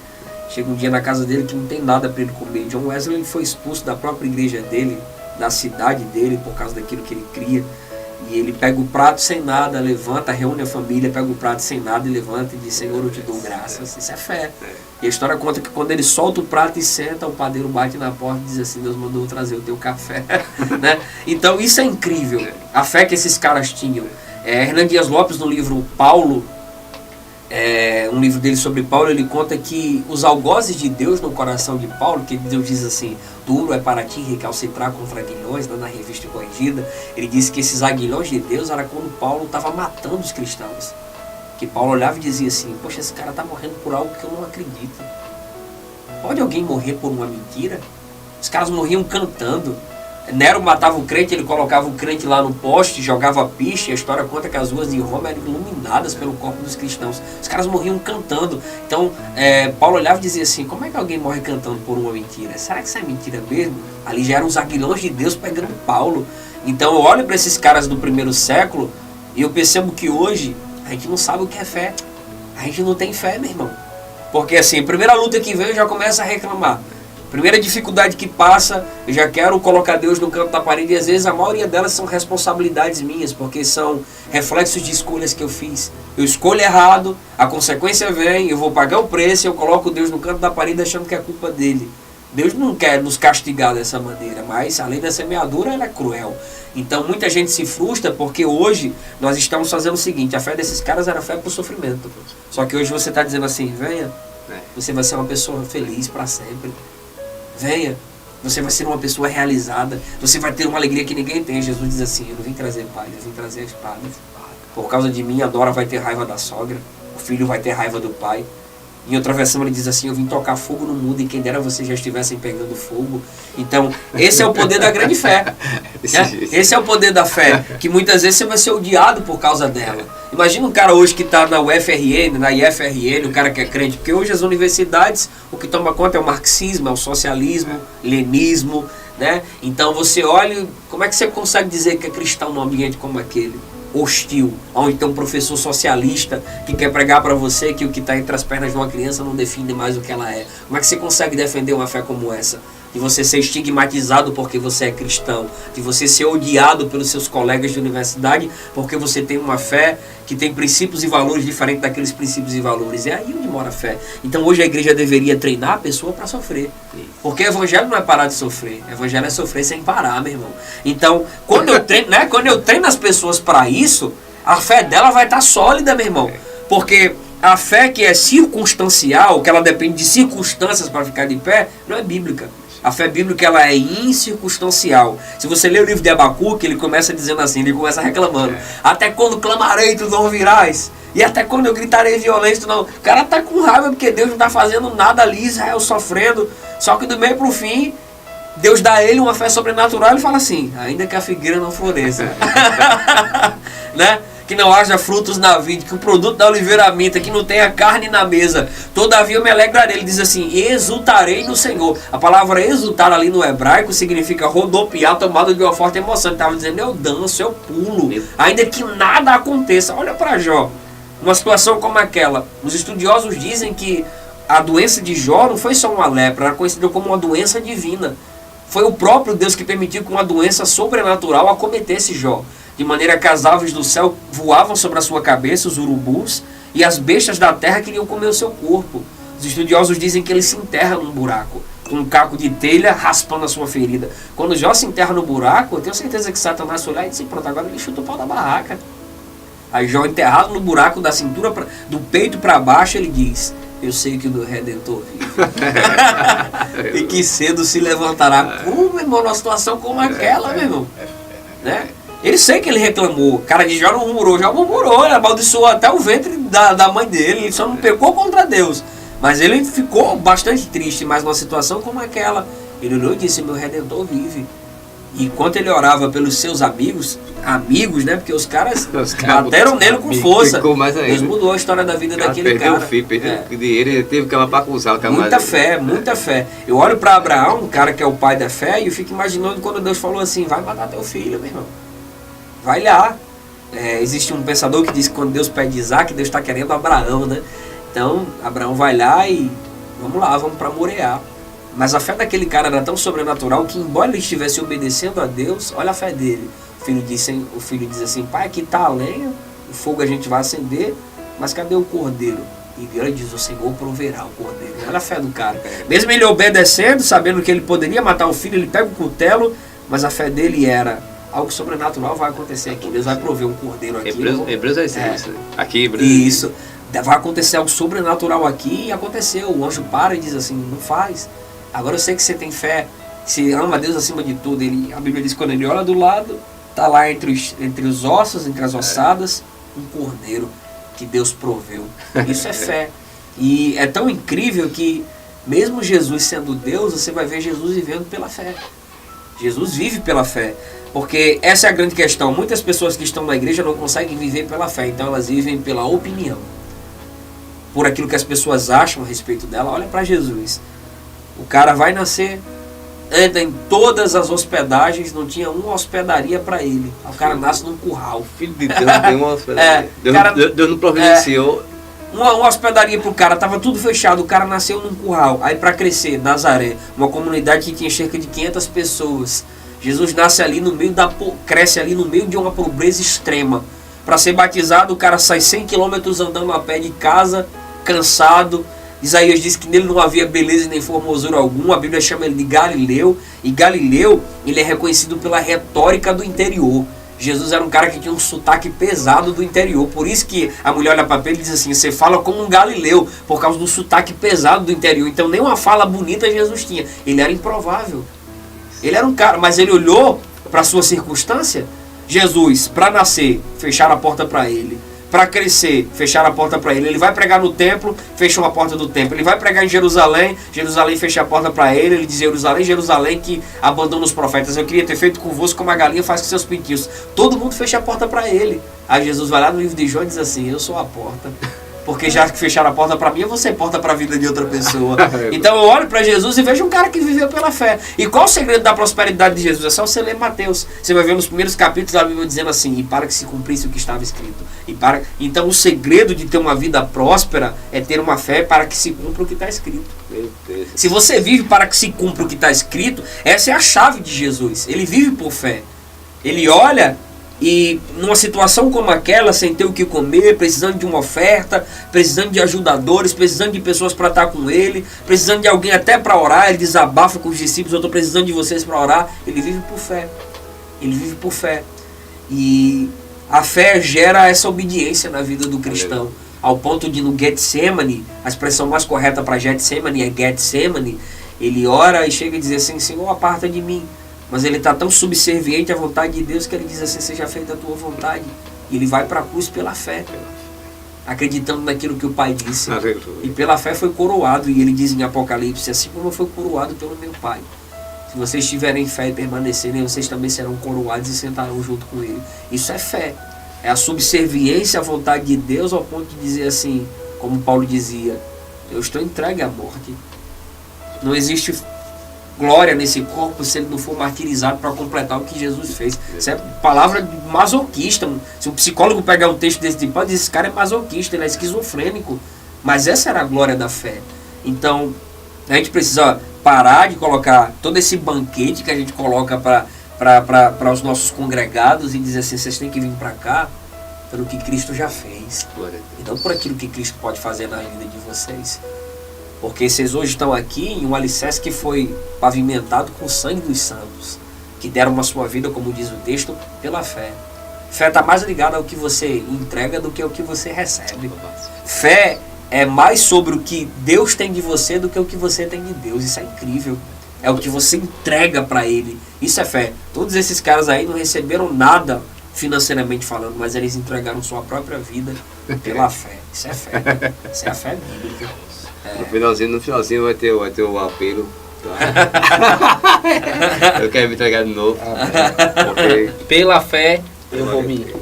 Chega um dia na casa dele que não tem nada para ele comer. John Wesley foi expulso da própria igreja dele, da cidade dele, por causa daquilo que ele cria. E ele pega o prato sem nada, levanta, reúne a família, pega o prato sem nada e levanta e diz: Senhor, eu te dou graças. Isso é fé. E a história conta que quando ele solta o prato e senta, o padeiro bate na porta e diz assim: Deus mandou eu trazer o teu café. Né? Então isso é incrível, a fé que esses caras tinham. Hernan Dias Lopes, no livro Paulo, um livro dele sobre Paulo, ele conta que os algozes de Deus no coração de Paulo, que Deus diz assim: duro é para ti recalcitrar contra aguilhões, na revista corrigida. Ele disse que esses aguilhões de Deus era quando Paulo estava matando os cristãos. Que Paulo olhava e dizia assim: poxa, esse cara está morrendo por algo que eu não acredito. Pode alguém morrer por uma mentira? Os caras morriam cantando. Nero matava o crente, ele colocava o crente lá no poste, jogava piche. A história conta que as ruas de Roma eram iluminadas pelo corpo dos cristãos. Os caras morriam cantando. Então, Paulo olhava e dizia assim: como é que alguém morre cantando por uma mentira? Será que isso é mentira mesmo? Ali já eram os aguilhões de Deus pegando Paulo. Então eu olho para esses caras do primeiro século e eu percebo que hoje a gente não sabe o que é fé. A gente não tem fé, meu irmão. Porque assim, a primeira luta que vem eu já começo a reclamar. Primeira dificuldade que passa, eu já quero colocar Deus no canto da parede. E às vezes a maioria delas são responsabilidades minhas, porque são reflexos de escolhas que eu fiz. Eu escolho errado, a consequência vem, eu vou pagar o preço e eu coloco Deus no canto da parede achando que é culpa dele. Deus não quer nos castigar dessa maneira, mas a lei da semeadura ela é cruel. Então muita gente se frustra porque hoje nós estamos fazendo o seguinte: a fé desses caras era fé para o sofrimento. Só que hoje você está dizendo assim: venha, você vai ser uma pessoa feliz para sempre. Venha, você vai ser uma pessoa realizada, você vai ter uma alegria que ninguém tem. Jesus diz assim: eu não vim trazer paz, eu vim trazer a espada. Por causa de mim a nora vai ter raiva da sogra, o filho vai ter raiva do pai. Em outra versão ele diz assim: eu vim tocar fogo no mundo, e quem dera vocês já estivessem pegando fogo. Então esse é o poder da grande fé. Esse é o poder da fé, que muitas vezes você vai ser odiado por causa dela. Imagina um cara hoje que está na UFRN, na IFRN, o cara que é crente, porque hoje as universidades, o que toma conta é o marxismo, é o socialismo, lenismo, né? Então você olha, como é que você consegue dizer que é cristão num ambiente como aquele? hostil, onde tem um professor socialista que quer pregar para você que o que está entre as pernas de uma criança não define mais o que ela é. Como é que você consegue defender uma fé como essa? De você ser estigmatizado porque você é cristão, de você ser odiado pelos seus colegas de universidade porque você tem uma fé que tem princípios e valores diferentes daqueles princípios e valores. É aí onde mora a fé. Então hoje a igreja deveria treinar a pessoa para sofrer. Porque o evangelho não é parar de sofrer. O evangelho é sofrer sem parar, meu irmão. Então, quando eu treino as pessoas para isso, a fé dela vai estar sólida, meu irmão. Porque a fé que é circunstancial, que ela depende de circunstâncias para ficar de pé, não é bíblica. A fé bíblica ela é incircunstancial. Se você ler o livro de Abacuque, ele começa dizendo assim, ele começa reclamando. Até quando clamarei, tu não ouvirás? E até quando eu gritarei violência, tu não... O cara tá com raiva porque Deus não está fazendo nada ali, Israel sofrendo. Só que do meio pro fim, Deus dá a ele uma fé sobrenatural e fala assim, ainda que a figueira não floresça. Né? Que não haja frutos na vide, que o produto da oliveira minta, que não tenha carne na mesa. Todavia eu me alegrarei. Ele diz assim, exultarei no Senhor. A palavra exultar ali no hebraico significa rodopiar, tomado de uma forte emoção. Ele estava dizendo, eu danço, eu pulo, ainda que nada aconteça. Olha para Jó, uma situação como aquela. Os estudiosos dizem que a doença de Jó não foi só uma lepra, era conhecida como uma doença divina. Foi o próprio Deus que permitiu que uma doença sobrenatural acometesse Jó. De maneira que as aves do céu voavam sobre a sua cabeça, os urubus, e as bestas da terra queriam comer o seu corpo. Os estudiosos dizem que ele se enterra num buraco, com um caco de telha raspando a sua ferida. Quando Jó se enterra no buraco, eu tenho certeza que Satanás foi lá e disse, pronto, agora ele chuta o pau da barraca. Aí Jó, enterrado no buraco da cintura, do peito para baixo, ele diz, eu sei que o meu Redentor vive. E que cedo se levantará. Como, meu irmão, numa situação como aquela, meu irmão? Né? Ele sei que ele reclamou. Cara de Jó não murmurou. Jó murmurou, ele amaldiçoou até o ventre da mãe dele. Ele só não pecou contra Deus. Mas ele ficou bastante triste. Mas numa situação como aquela, ele olhou e disse, meu Redentor vive. E enquanto ele orava pelos seus amigos, né? Porque os caras bateram nele com força. Deus mudou a história da vida daquele cara. Perdeu o dinheiro, ele teve que ir lá para acusar. Muita fé, muita fé. Eu olho para Abraão, um cara que é o pai da fé, e eu fico imaginando quando Deus falou assim, vai matar teu filho, meu irmão. Vai lá. Existe um pensador que diz que quando Deus pede Isaac, Deus está querendo Abraão, né? Então, Abraão vai lá e vamos lá, vamos para Moreá. Mas a fé daquele cara era tão sobrenatural que, embora ele estivesse obedecendo a Deus, olha a fé dele. O filho diz assim, pai, aqui está a lenha, o fogo a gente vai acender, mas cadê o cordeiro? E Deus diz, o Senhor proverá o cordeiro. Olha a fé do cara. Mesmo ele obedecendo, sabendo que ele poderia matar o filho, ele pega o cutelo, mas a fé dele era, algo sobrenatural vai acontecer aqui. Deus vai prover um cordeiro aqui. Hebreus é isso. Aqui, Hebreus. Isso. Vai acontecer algo sobrenatural aqui e aconteceu. O anjo para e diz assim, não faz. Agora eu sei que você tem fé, você ama a Deus acima de tudo. A Bíblia diz que quando ele olha do lado, está lá entre os ossos, entre as ossadas, um cordeiro que Deus proveu. Isso é fé. E é tão incrível que, mesmo Jesus sendo Deus, você vai ver Jesus vivendo pela fé. Jesus vive pela fé. Porque essa é a grande questão. Muitas pessoas que estão na igreja não conseguem viver pela fé, então elas vivem pela opinião. Por aquilo que as pessoas acham a respeito dela. Olha para Jesus. O cara vai nascer, anda em todas as hospedagens, não tinha uma hospedaria para ele. O cara nasce num curral. O filho de Deus não tem uma hospedaria. Deus não providenciou. Uma hospedaria pro cara, tava tudo fechado, o cara nasceu num curral. Aí para crescer, Nazaré, uma comunidade que tinha cerca de 500 pessoas. Jesus nasce ali no meio cresce ali no meio de uma pobreza extrema. Para ser batizado, o cara sai 100 quilômetros andando a pé de casa, cansado. Isaías diz que nele não havia beleza nem formosura alguma. A Bíblia chama ele de Galileu. E Galileu, ele é reconhecido pela retórica do interior. Jesus era um cara que tinha um sotaque pesado do interior. Por isso que a mulher olha para ele e diz assim, você fala como um Galileu, por causa do sotaque pesado do interior. Então nem uma fala bonita Jesus tinha. Ele era improvável. Ele era um cara, mas ele olhou para a sua circunstância. Jesus, para nascer, fecharam a porta para ele. Para crescer, fecharam a porta para ele. Ele vai pregar no templo, fecham a porta do templo. Ele vai pregar em Jerusalém, Jerusalém fecha a porta para ele. Ele diz, Jerusalém, Jerusalém, que abandona os profetas. Eu queria ter feito convosco como a galinha faz com seus pintinhos. Todo mundo fecha a porta para ele. Aí Jesus vai lá no livro de João e diz assim, eu sou a porta. Porque já que fecharam a porta para mim, eu vou ser porta para a vida de outra pessoa. Então eu olho para Jesus e vejo um cara que viveu pela fé. E qual o segredo da prosperidade de Jesus? É só você ler Mateus. Você vai ver nos primeiros capítulos da Bíblia dizendo assim, e para que se cumprisse o que estava escrito. Então o segredo de ter uma vida próspera é ter uma fé para que se cumpra o que está escrito. Meu Deus. Se você vive para que se cumpra o que está escrito, essa é a chave de Jesus. Ele vive por fé. Ele olha e numa situação como aquela, sem ter o que comer, precisando de uma oferta, precisando de ajudadores, precisando de pessoas para estar com ele, precisando de alguém até para orar, ele desabafa com os discípulos, eu estou precisando de vocês para orar. Ele vive por fé. Ele vive por fé. E a fé gera essa obediência na vida do cristão. Ao ponto de no Getsemane, a expressão mais correta para Getsemane é Getsemane, ele ora e chega a dizer assim, Senhor, aparta de mim. Mas ele está tão subserviente à vontade de Deus que ele diz assim, seja feita a tua vontade. E ele vai para a cruz pela fé, acreditando naquilo que o Pai disse. Aleluia. E pela fé foi coroado. E ele diz em Apocalipse, assim como foi coroado pelo meu Pai. Se vocês tiverem fé e permanecerem, vocês também serão coroados e sentarão junto com ele. Isso é fé. É a subserviência à vontade de Deus ao ponto de dizer assim, como Paulo dizia, eu estou entregue à morte. Não existe glória nesse corpo se ele não for martirizado para completar o que Jesus fez. Isso é palavra masoquista. Se um psicólogo pegar um texto desse tipo, diz, esse cara é masoquista, ele é esquizofrênico. Mas essa era a glória da fé. Então, a gente precisa parar de colocar todo esse banquete que a gente coloca para os nossos congregados e dizer assim, vocês têm que vir para cá pelo que Cristo já fez. E não por aquilo que Cristo pode fazer na vida de vocês. Porque vocês hoje estão aqui em um alicerce que foi pavimentado com o sangue dos santos, que deram a sua vida, como diz o texto, pela fé. Fé está mais ligada ao que você entrega do que ao que você recebe. Fé é mais sobre o que Deus tem de você do que o que você tem de Deus. Isso é incrível. É o que você entrega para Ele. Isso é fé. Todos esses caras aí não receberam nada financeiramente falando, mas eles entregaram sua própria vida pela fé. Isso é fé. Isso é a fé bíblica. No finalzinho vai ter o apelo. Tá? Eu quero me entregar de novo. Porque Pela fé, eu vou me... Meu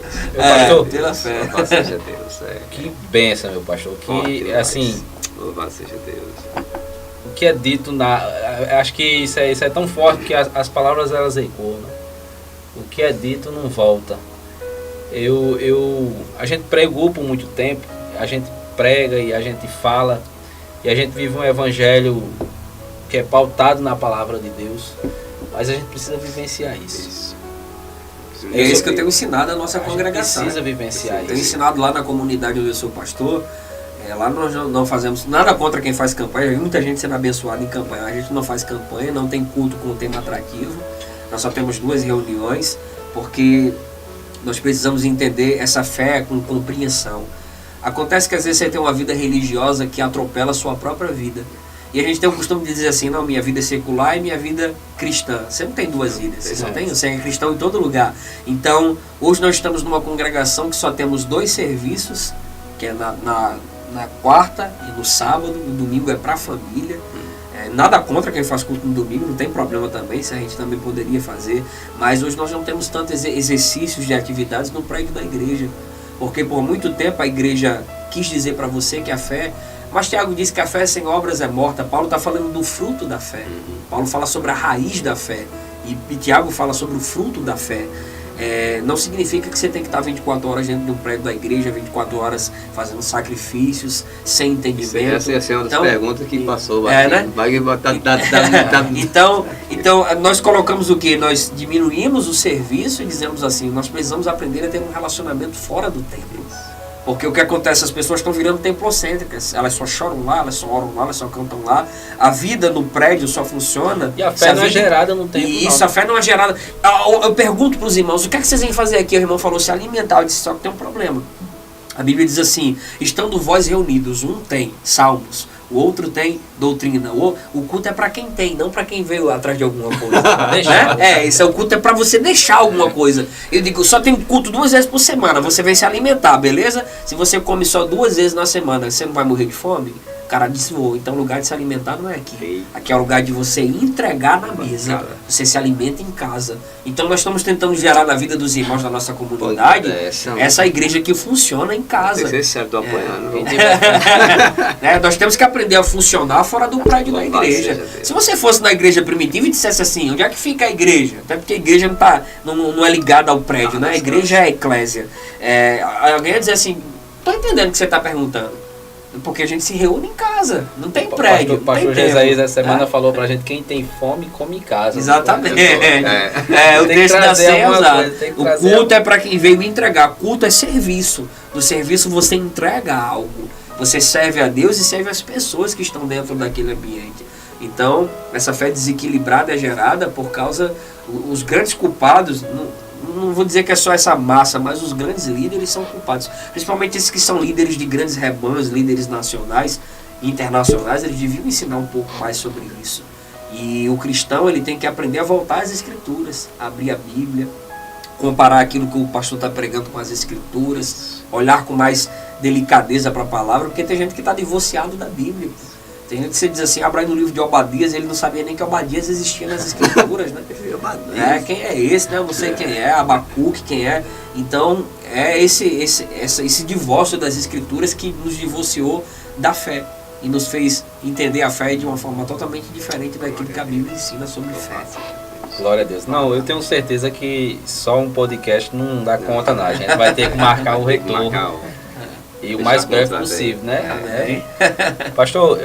pastor, pela fé. louvado seja Deus. que benção, meu pastor. Que, assim, Louvado seja Deus. o que é dito acho que isso é tão forte que as palavras elas ecoam, né? O que é dito não volta. A gente pregou por muito tempo, a gente prega e a gente fala, e a gente vive um evangelho que é pautado na palavra de Deus, mas a gente precisa vivenciar isso. É isso que eu tenho ensinado à nossa congregação. Precisa vivenciar Tenho isso. ensinado lá na comunidade onde eu sou pastor. Lá nós não fazemos nada contra quem faz campanha. Tem muita gente sendo abençoada em campanha. A gente não faz campanha, não tem culto com tema atrativo. Nós só temos 2 reuniões, porque nós precisamos entender essa fé com compreensão. Acontece que às vezes você tem uma vida religiosa que atropela a sua própria vida. E a gente tem o costume de dizer assim, não, minha vida é secular e minha vida cristã. Você não tem 2 vidas, você é cristão em todo lugar. Então, hoje nós estamos numa congregação que só temos 2 serviços, que é na quarta e no sábado. O domingo é para a família. Nada contra quem faz culto no domingo, não tem problema também, se a gente também poderia fazer. Mas hoje nós não temos tantos exercícios de atividades no prédio da igreja. Porque por muito tempo a igreja quis dizer para você que a fé... Mas Tiago diz que a fé sem obras é morta. Paulo está falando do fruto da fé. Paulo fala sobre a raiz da fé. E Tiago fala sobre o fruto da fé. Não significa que você tem que estar 24 horas dentro de um prédio da igreja, 24 horas fazendo sacrifícios, sem entendimento. Essa é uma das perguntas que passou. Né? Então, nós colocamos o quê? Nós diminuímos o serviço e dizemos assim, nós precisamos aprender a ter um relacionamento fora do templo. Porque o que acontece, as pessoas estão virando templocêntricas, elas só choram lá, elas só oram lá, elas só cantam lá. A vida no prédio só funciona... E a fé não é gerada no templo. Isso, a fé não é gerada... Eu pergunto para os irmãos, o que é que vocês vêm fazer aqui? O irmão falou, se alimentar. Eu disse, só que tem um problema. A Bíblia diz assim, estando vós reunidos, um tem salmos, o outro tem doutrina. O culto é para quem tem, não para quem veio atrás de alguma coisa. O culto é para você deixar alguma coisa. Eu digo, só tem culto 2 vezes por semana, você vem se alimentar, beleza? Se você come só 2 vezes na semana, você não vai morrer de fome? O cara disse, então o lugar de se alimentar não é aqui. Aqui é o lugar de você entregar na mesa. Você se alimenta em casa. Então nós estamos tentando gerar na vida dos irmãos da nossa comunidade essa igreja que funciona em casa. Nós temos que aprender a funcionar fora do prédio da igreja. Se você fosse na igreja primitiva e dissesse assim, onde é que fica a igreja? Até porque a igreja não é ligada ao prédio, né? A igreja é a eclésia. Alguém ia dizer assim, tô entendendo o que você está perguntando. Porque a gente se reúne em casa, não tem prédio. O pastor Jesaías essa semana falou pra gente, quem tem fome, come em casa. Exatamente. O texto da ceia é usado. O culto é para quem veio entregar. Culto é serviço. No serviço você entrega algo. Você serve a Deus e serve as pessoas que estão dentro daquele ambiente. Então, essa fé desequilibrada é gerada por causa... Os grandes culpados... Não vou dizer que é só essa massa, mas os grandes líderes são culpados. Principalmente esses que são líderes de grandes rebanhos, líderes nacionais e internacionais, eles deviam ensinar um pouco mais sobre isso. E o cristão, ele tem que aprender a voltar às escrituras, abrir a Bíblia, comparar aquilo que o pastor está pregando com as escrituras, olhar com mais delicadeza para a palavra, porque tem gente que está divorciado da Bíblia. Tem gente que você diz assim, abra aí no livro de Obadias, ele não sabia nem que Obadias existia nas escrituras, né? Quem é esse, né? Eu não sei quem é, Abacuque, quem é. Então, é esse divórcio das escrituras que nos divorciou da fé e nos fez entender a fé de uma forma totalmente diferente daquilo que a Bíblia ensina sobre fé. Glória a Deus. Não, eu tenho certeza que só um podcast não dá conta, não. A gente vai ter que marcar o retorno. E o mais breve possível, né? Pastor,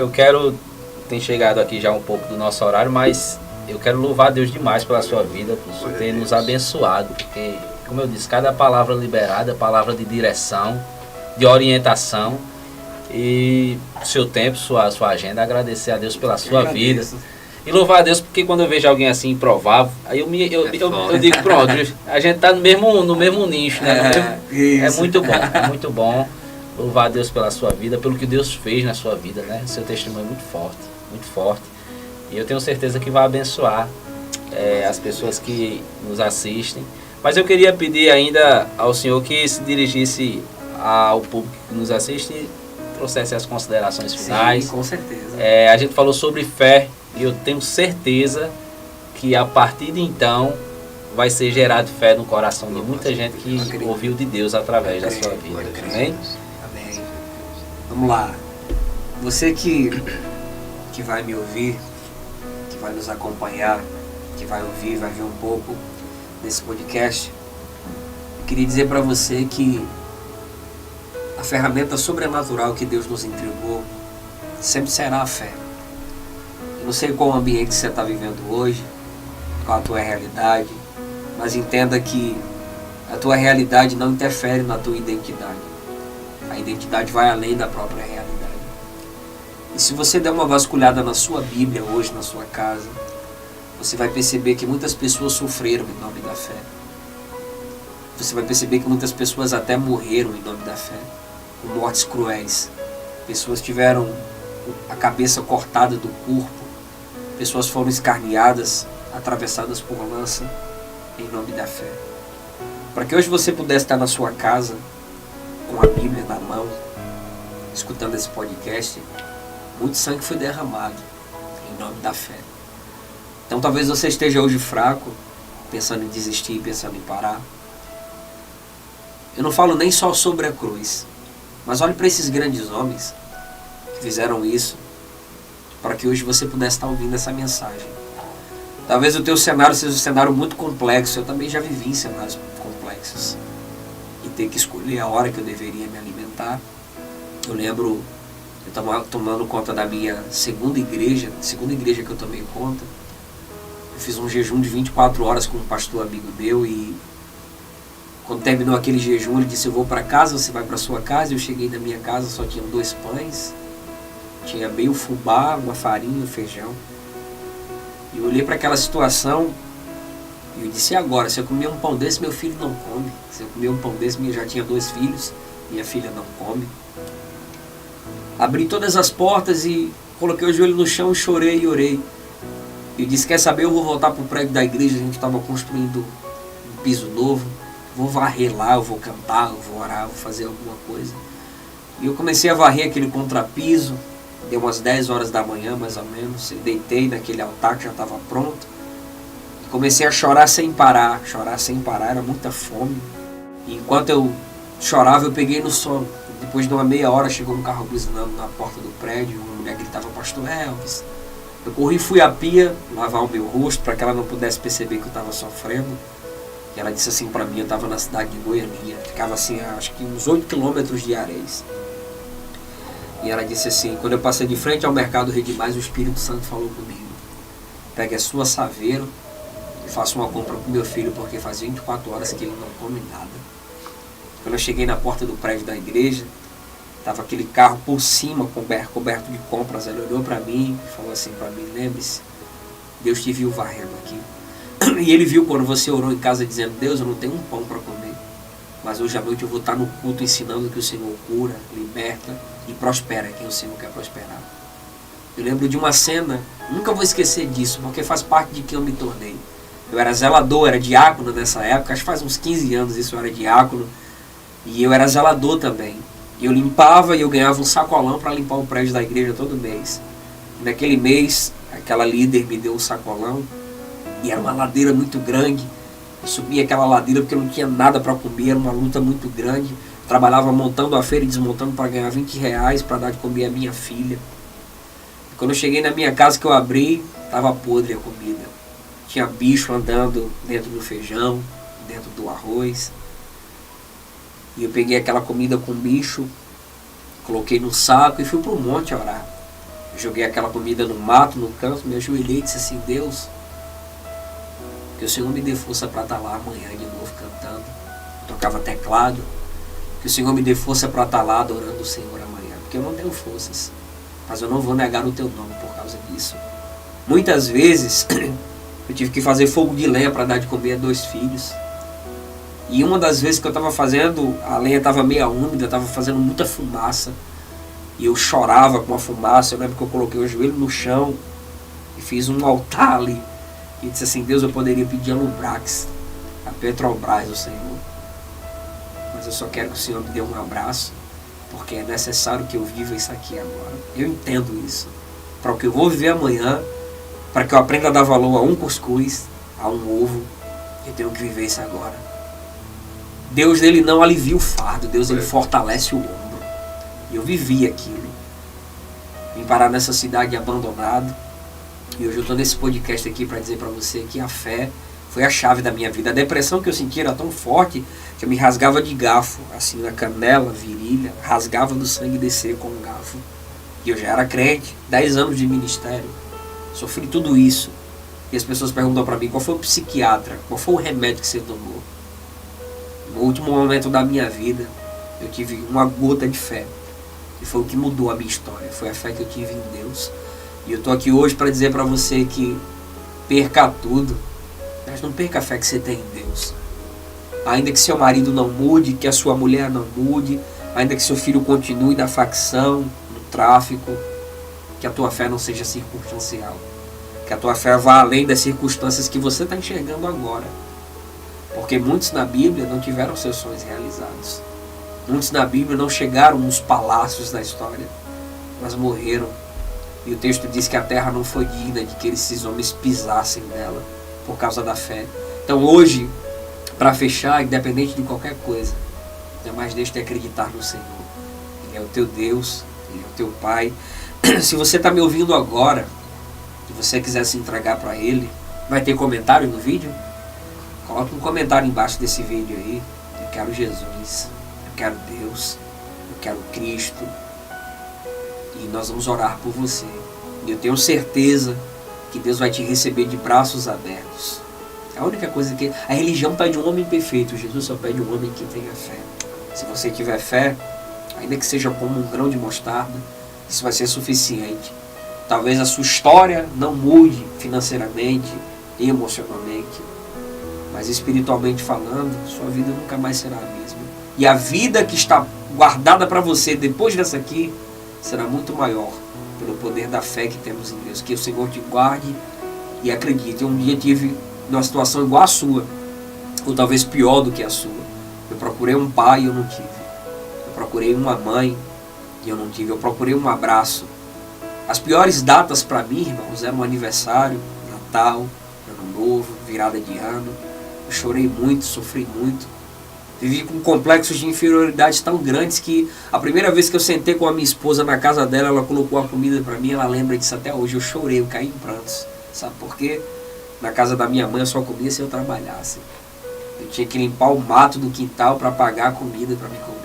tem chegado aqui já um pouco do nosso horário, mas eu quero louvar a Deus demais pela sua vida, por ter nos abençoado, porque, como eu disse, cada palavra liberada é palavra de direção, de orientação, e seu tempo, sua agenda, agradecer a Deus pela sua vida. E louvar a Deus porque quando eu vejo alguém assim improvável, aí eu digo, pronto, a gente está no mesmo nicho, né? É muito bom. Louvar a Deus pela sua vida, pelo que Deus fez na sua vida, né? Seu testemunho é muito forte. E eu tenho certeza que vai abençoar as pessoas que nos assistem. Mas eu queria pedir ainda ao senhor que se dirigisse ao público que nos assiste e trouxesse as considerações finais. Sim, com certeza. A gente falou sobre fé e eu tenho certeza que a partir de então vai ser gerado fé no coração de muita gente que ouviu de Deus através da sua vida. Amém? Vamos lá. Você que vai me ouvir, que vai nos acompanhar, que vai ver um pouco desse podcast, eu queria dizer para você que a ferramenta sobrenatural que Deus nos entregou sempre será a fé. Eu não sei qual ambiente você está vivendo hoje, qual a tua realidade, mas entenda que a tua realidade não interfere na tua identidade. A identidade vai além da própria realidade. E se você der uma vasculhada na sua Bíblia hoje, na sua casa, você vai perceber que muitas pessoas sofreram em nome da fé. Você vai perceber que muitas pessoas até morreram em nome da fé, com mortes cruéis. Pessoas tiveram a cabeça cortada do corpo, pessoas foram escarneadas, atravessadas por lança, em nome da fé. Para que hoje você pudesse estar na sua casa, com a Bíblia na mão, escutando esse podcast, muito sangue foi derramado em nome da fé. Então talvez você esteja hoje fraco, pensando em desistir, pensando em parar. Eu não falo nem só sobre a cruz, mas olhe para esses grandes homens que fizeram isso, para que hoje você pudesse estar ouvindo essa mensagem. Talvez o teu cenário seja um cenário muito complexo. Eu também já vivi em cenários complexos e ter que escolher a hora que eu deveria me alimentar. Eu lembro, eu estava tomando conta da minha segunda igreja que eu tomei conta. Eu fiz um jejum de 24 horas com um pastor amigo meu e quando terminou aquele jejum ele disse: eu vou para casa, você vai para sua casa. Eu cheguei na minha casa, só tinha 2 pães, tinha meio fubá, uma farinha, um feijão. E eu olhei para aquela situação e eu disse: e agora? Se eu comer um pão desse, meu filho não come. Se eu comer um pão desse, eu já tinha 2 filhos, minha filha não come. Abri todas as portas e coloquei o joelho no chão, chorei e orei. Eu disse: quer saber, eu vou voltar para o prédio da igreja, a gente estava construindo um piso novo. Vou varrer lá, eu vou cantar, eu vou orar, eu vou fazer alguma coisa. E eu comecei a varrer aquele contrapiso. Deu umas 10 horas da manhã, mais ou menos. Eu deitei naquele altar que já estava pronto. E comecei a chorar sem parar. Chorar sem parar, era muita fome. E enquanto eu chorava, eu peguei no sono. Depois de uma meia hora, chegou um carro buzinando na porta do prédio. Uma mulher gritava, Pastor Elvis. Eu corri e fui à pia lavar o meu rosto para que ela não pudesse perceber que eu estava sofrendo. E ela disse assim para mim, eu estava na cidade de Goianinha. Ficava assim, acho que uns 8 quilômetros de Areis. E ela disse assim, quando eu passei de frente ao mercado Rede Mais, o Espírito Santo falou comigo. Pegue a sua saveira e faça uma compra para o meu filho, porque faz 24 horas que ele não come nada. Quando eu cheguei na porta do prédio da igreja, estava aquele carro por cima, coberto de compras. Ela olhou para mim e falou assim para mim, lembre-se, Deus te viu varrendo aqui. E ele viu quando você orou em casa dizendo, Deus, eu não tenho um pão para comer. Mas hoje à noite eu vou estar no culto ensinando que o Senhor cura, liberta e prospera quem o Senhor quer prosperar. Eu lembro de uma cena, nunca vou esquecer disso, porque faz parte de quem eu me tornei. Eu era zelador, era diácono nessa época, acho que faz uns 15 anos isso, eu era diácono. E eu era zelador também. Eu limpava e eu ganhava um sacolão para limpar o prédio da igreja todo mês. E naquele mês, aquela líder me deu um sacolão. E era uma ladeira muito grande. Eu subia aquela ladeira porque eu não tinha nada para comer, era uma luta muito grande. Trabalhava montando a feira e desmontando para ganhar R$20 para dar de comer a minha filha. E quando eu cheguei na minha casa que eu abri, estava podre a comida. Tinha bicho andando dentro do feijão, dentro do arroz. E eu peguei aquela comida com bicho, coloquei no saco e fui para o monte orar. Eu joguei aquela comida no mato, no canto, me ajoelhei e disse assim, Deus, que o Senhor me dê força para estar lá amanhã de novo cantando. Eu tocava teclado. Que o Senhor me dê força para estar lá adorando o Senhor amanhã. Porque eu não tenho forças. Mas eu não vou negar o teu nome por causa disso. Muitas vezes eu tive que fazer fogo de lenha para dar de comer a 2 filhos. E uma das vezes que eu estava fazendo, a lenha estava meio úmida, estava fazendo muita fumaça. E eu chorava com a fumaça. Eu lembro que eu coloquei o joelho no chão e fiz um altar ali. E disse assim, Deus, eu poderia pedir a Lubrax, a Petrobras, o Senhor. Mas eu só quero que o Senhor me dê um abraço, porque é necessário que eu viva isso aqui agora. Eu entendo isso. Para o que eu vou viver amanhã, para que eu aprenda a dar valor a um cuscuz, a um ovo, eu tenho que viver isso agora. Deus, ele não alivia o fardo, Deus, ele fortalece o ombro. E eu vivi aquilo. Vim parar nessa cidade abandonada. E hoje eu estou nesse podcast aqui para dizer para você que a fé foi a chave da minha vida. A depressão que eu senti era tão forte que eu me rasgava de garfo, assim na canela, virilha, rasgava do sangue descer com um garfo. E eu já era crente, 10 anos de ministério, sofri tudo isso. E as pessoas perguntam para mim, qual foi o psiquiatra, qual foi o remédio que você tomou? No último momento da minha vida, eu tive uma gota de fé. E foi o que mudou a minha história, foi a fé que eu tive em Deus. E eu estou aqui hoje para dizer para você que perca tudo, mas não perca a fé que você tem em Deus. Ainda que seu marido não mude, que a sua mulher não mude, ainda que seu filho continue na facção, no tráfico, que a tua fé não seja circunstancial. Que a tua fé vá além das circunstâncias que você está enxergando agora. Porque muitos na Bíblia não tiveram seus sonhos realizados. Muitos na Bíblia não chegaram nos palácios da história, mas morreram. E o texto diz que a terra não foi digna de que esses homens pisassem nela por causa da fé. Então hoje, para fechar, independente de qualquer coisa, jamais deixe de acreditar no Senhor. Ele é o teu Deus, Ele é o teu Pai. Se você está me ouvindo agora, se você quiser se entregar para Ele, vai ter comentário no vídeo? Coloque um comentário embaixo desse vídeo aí. Eu quero Jesus, eu quero Deus, eu quero Cristo. E nós vamos orar por você. E eu tenho certeza que Deus vai te receber de braços abertos. A única coisa que... A religião pede um homem perfeito. Jesus só pede um homem que tenha fé. Se você tiver fé, ainda que seja como um grão de mostarda, isso vai ser suficiente. Talvez a sua história não mude financeiramente, emocionalmente, mas espiritualmente falando, sua vida nunca mais será a mesma. E a vida que está guardada para você depois dessa aqui será muito maior pelo poder da fé que temos em Deus. Que o Senhor te guarde e acredite. Um dia tive uma situação igual à sua, ou talvez pior do que a sua. Eu procurei um pai e eu não tive. Eu procurei uma mãe e eu não tive. Eu procurei um abraço As piores datas para mim, irmãos, eram aniversário, Natal, Ano Novo, virada de ano. Eu chorei muito, sofri muito. Vivi com complexos de inferioridade tão grandes que a primeira vez que eu sentei com a minha esposa na casa dela, ela colocou a comida para mim, ela lembra disso até hoje. Eu chorei, eu caí em prantos. Sabe por quê? Na casa da minha mãe eu só comia se eu trabalhasse. Eu tinha que limpar o mato do quintal para pagar a comida para me comer.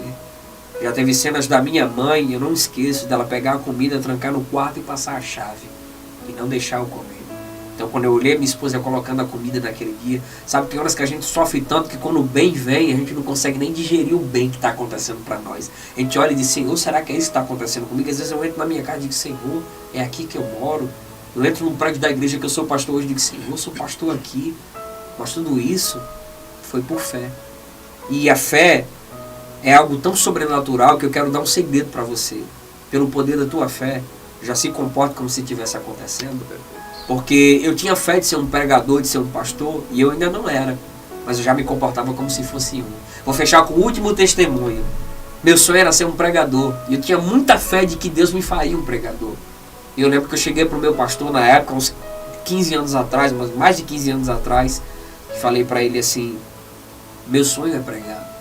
Já teve cenas da minha mãe, eu não esqueço, dela pegar a comida, trancar no quarto e passar a chave. E não deixar eu comer. Então quando eu olhei minha esposa colocando a comida naquele dia, sabe, tem horas que a gente sofre tanto que quando o bem vem, a gente não consegue nem digerir o bem que está acontecendo para nós. A gente olha e diz, Senhor, será que é isso que está acontecendo comigo? Às vezes eu entro na minha casa e digo, Senhor, é aqui que eu moro. Eu entro num prédio da igreja que eu sou pastor hoje e digo, Senhor, eu sou pastor aqui. Mas tudo isso foi por fé. E a fé é algo tão sobrenatural que eu quero dar um segredo para você. Pelo poder da tua fé, já se comporta como se estivesse acontecendo. Porque eu tinha fé de ser um pregador, de ser um pastor, e eu ainda não era. Mas eu já me comportava como se fosse um. Vou fechar com o último testemunho. Meu sonho era ser um pregador. E eu tinha muita fé de que Deus me faria um pregador. E eu lembro que eu cheguei para o meu pastor na época, uns 15 anos atrás, mas mais de 15 anos atrás, e falei para ele assim, meu sonho é pregar.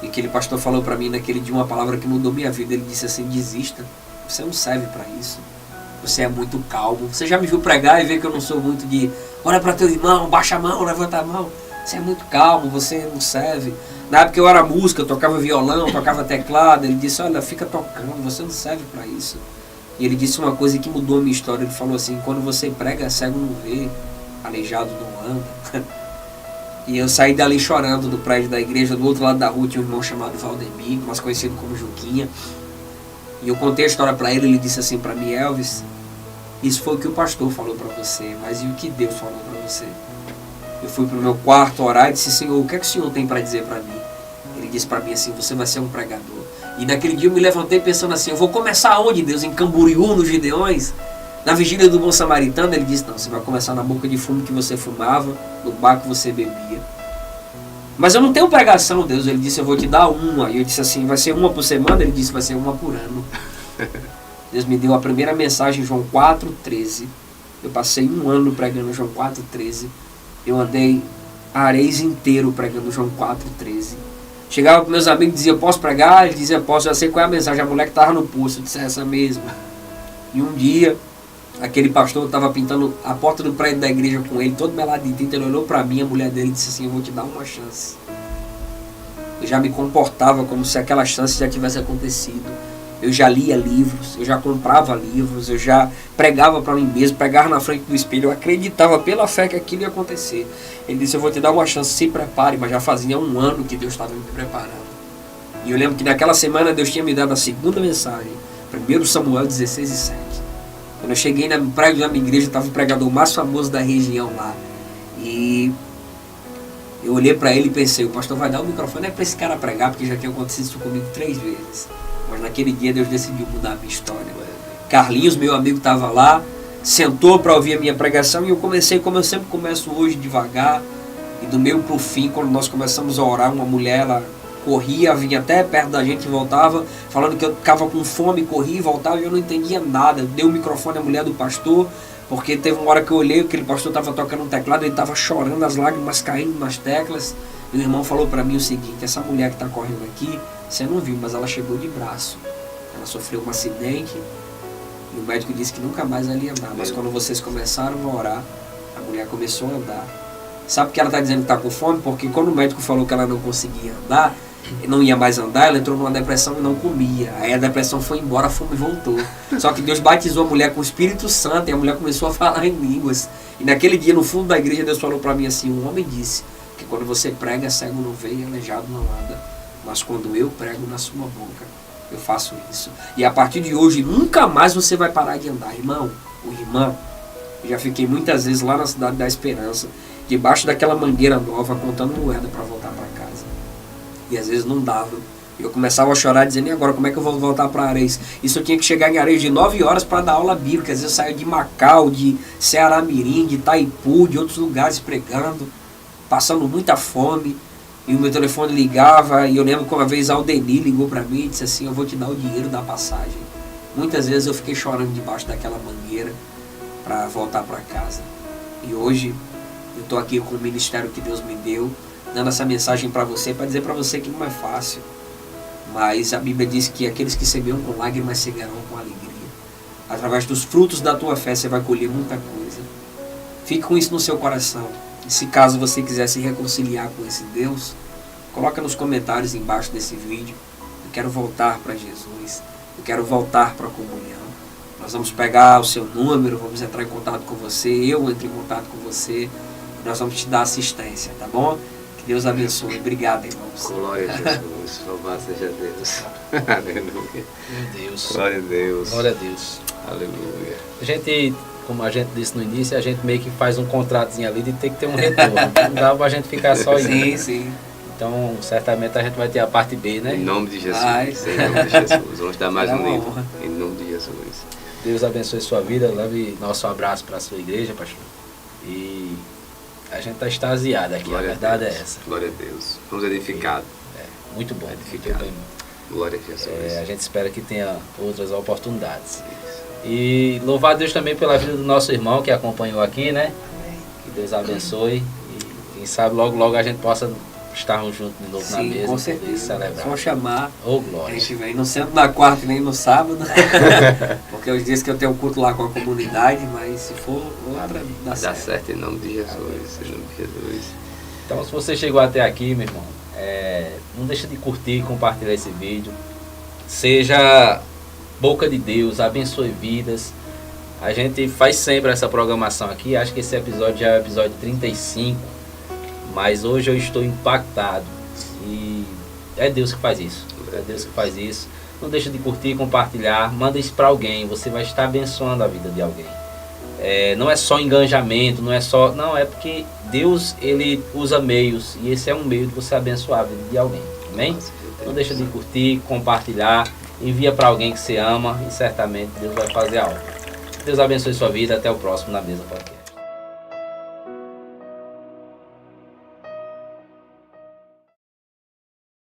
E aquele pastor falou para mim naquele dia uma palavra que mudou minha vida. Ele disse assim, desista, você não serve para isso. Você é muito calmo. Você já me viu pregar e vê que eu não sou muito de olha para teu irmão, baixa a mão, levanta a mão. Você é muito calmo, você não serve. Na época eu era música, eu tocava violão, tocava teclado. Ele disse, olha, fica tocando, você não serve para isso. E ele disse uma coisa que mudou a minha história. Ele falou assim, quando você prega, cego não vê, aleijado não anda. E eu saí dali chorando do prédio da igreja. Do outro lado da rua tinha um irmão chamado Valdemir, mais conhecido como Juquinha. E eu contei a história para ele, ele disse assim para mim, Elvis, isso foi o que o pastor falou para você, mas e o que Deus falou para você? Eu fui pro meu quarto orar e disse, Senhor, o que é que o Senhor tem para dizer para mim? Ele disse para mim assim, você vai ser um pregador. E naquele dia eu me levantei pensando assim, eu vou começar onde, Deus? Em Camboriú, nos Gideões? Na vigília do Bom Samaritano? Ele disse, não, você vai começar na boca de fumo que você fumava, no bar que você bebia. Mas eu não tenho pregação, Deus. Ele disse, eu vou te dar uma. E eu disse assim, vai ser uma por semana? Ele disse, vai ser uma por ano. Deus me deu a primeira mensagem em João 4,13. Eu passei um ano pregando João 4,13. Eu andei Areis inteiro pregando João 4,13. Chegava com meus amigos e dizia, posso pregar? Ele dizia, posso, já sei qual é a mensagem. A mulher que estava no pulso, eu disse, é essa mesmo. E um dia, aquele pastor estava pintando a porta do prédio da igreja com ele, todo melado de tinta. Ele olhou para mim, a mulher dele disse assim, eu vou te dar uma chance. Eu já me comportava como se aquela chance já tivesse acontecido. Eu já lia livros, eu já comprava livros, eu já pregava para mim mesmo, pregava na frente do espelho. Eu acreditava pela fé que aquilo ia acontecer. Ele disse, eu vou te dar uma chance, se prepare. Mas já fazia um ano que Deus estava me preparando. E eu lembro que naquela semana Deus tinha me dado a segunda mensagem, 1 Samuel 16:7. Quando eu cheguei no prédio da minha igreja, estava o pregador mais famoso da região lá. E eu olhei para ele e pensei, o pastor vai dar o microfone é para esse cara pregar, porque já tinha acontecido isso comigo 3 vezes. Mas naquele dia Deus decidiu mudar a minha história. Carlinhos, meu amigo, estava lá, sentou para ouvir a minha pregação e eu comecei, como eu sempre começo hoje, devagar. E do meio para o fim, quando nós começamos a orar, uma mulher, ela corria, vinha até perto da gente e voltava, falando que eu ficava com fome, corria e voltava e eu não entendia nada. Eu dei o microfone à mulher do pastor, porque teve uma hora que eu olhei, aquele pastor estava tocando um teclado, ele estava chorando, as lágrimas caindo nas teclas. E o irmão falou para mim o seguinte, essa mulher que está correndo aqui, você não viu, mas ela chegou de braço. Ela sofreu um acidente e o médico disse que nunca mais ela ia andar. Mas quando vocês começaram a orar, a mulher começou a andar. Sabe que ela está dizendo que está com fome? Porque quando o médico falou que ela não conseguia andar, não ia mais andar, ela entrou numa depressão e não comia. Aí a depressão foi embora, a fome voltou. Só que Deus batizou a mulher com o Espírito Santo e a mulher começou a falar em línguas. E naquele dia, no fundo da igreja, Deus falou para mim assim, um homem disse que quando você prega, cego não vê e aleijado não anda. Mas quando eu prego na sua boca, eu faço isso. E a partir de hoje, nunca mais você vai parar de andar. Irmão, ou irmã, eu já fiquei muitas vezes lá na Cidade da Esperança, debaixo daquela mangueira nova, contando moeda para voltar para casa. E às vezes não dava. Eu começava a chorar, dizendo, e agora, como é que eu vou voltar para Areis? Isso eu tinha que chegar em Areis de 9 horas para dar aula bíblica. Às vezes eu saía de Macau, de Ceará-Mirim, de Itaipu, de outros lugares pregando, passando muita fome. E o meu telefone ligava, e eu lembro que uma vez a Aldenir ligou para mim e disse assim, eu vou te dar o dinheiro da passagem. Muitas vezes eu fiquei chorando debaixo daquela mangueira para voltar para casa. E hoje eu estou aqui com o ministério que Deus me deu, dando essa mensagem para você, para dizer para você que não é fácil. Mas a Bíblia diz que aqueles que semeiam com lágrimas cegarão com alegria. Através dos frutos da tua fé você vai colher muita coisa. Fique com isso no seu coração. E se caso você quiser se reconciliar com esse Deus, coloca nos comentários embaixo desse vídeo: eu quero voltar para Jesus, eu quero voltar para a comunhão. Nós vamos pegar o seu número, vamos entrar em contato com você, eu entro em contato com você, e nós vamos te dar assistência, tá bom? Que Deus abençoe. Obrigado, irmãos. Glória a Jesus. Louvado seja Deus. Aleluia. Meu Deus. Glória a Deus. Glória a Deus. Aleluia. A gente, como a gente disse no início, a gente meio que faz um contratozinho ali de ter que ter um retorno. Não dá pra gente ficar só indo. Sim, sim. Então, certamente a gente vai ter a parte B, né? Em nome de Jesus. Ai. Em nome de Jesus. Vamos dar mais Dá um uma livro. honra. Em nome de Jesus. Deus abençoe sua vida. Leve nosso abraço para a sua igreja, pastor. E a gente está extasiado aqui. Glória A verdade a é Deus. essa. Glória a Deus. Vamos edificados. É, muito bom. Muito Edificado. bem. Glória a Jesus. A gente espera que tenha outras oportunidades. Isso. E louvar a Deus também pela vida do nosso irmão que acompanhou aqui, né? Que Deus abençoe. E quem sabe logo, logo a gente possa estarmos juntos de novo na Sim, mesa com e poder certeza. celebrar. Só chamar. Ô, A glória. gente vem no centro na quarta e nem no sábado. Porque eu disse que eu tenho um culto lá com a comunidade, mas se for outra, dá Dá certo. certo em nome de Jesus. Em nome de Jesus. Então, se você chegou até aqui, meu irmão, não deixa de curtir e compartilhar esse vídeo. Seja boca de Deus, abençoe vidas. A gente faz sempre essa programação aqui. Acho que esse episódio já é o episódio 35. Mas hoje eu estou impactado. E é Deus que faz isso. É Deus que faz isso. Não deixa de curtir, compartilhar. Manda isso para alguém. Você vai estar abençoando a vida de alguém. Não é só engajamento, não é só... Não, é porque Deus, ele usa meios. E esse é um meio de você abençoar a vida de alguém. Amém? Não deixa de curtir, compartilhar. Envia para alguém que você ama. E certamente Deus vai fazer algo. Deus abençoe sua vida. Até o próximo Na Mesa Podcast.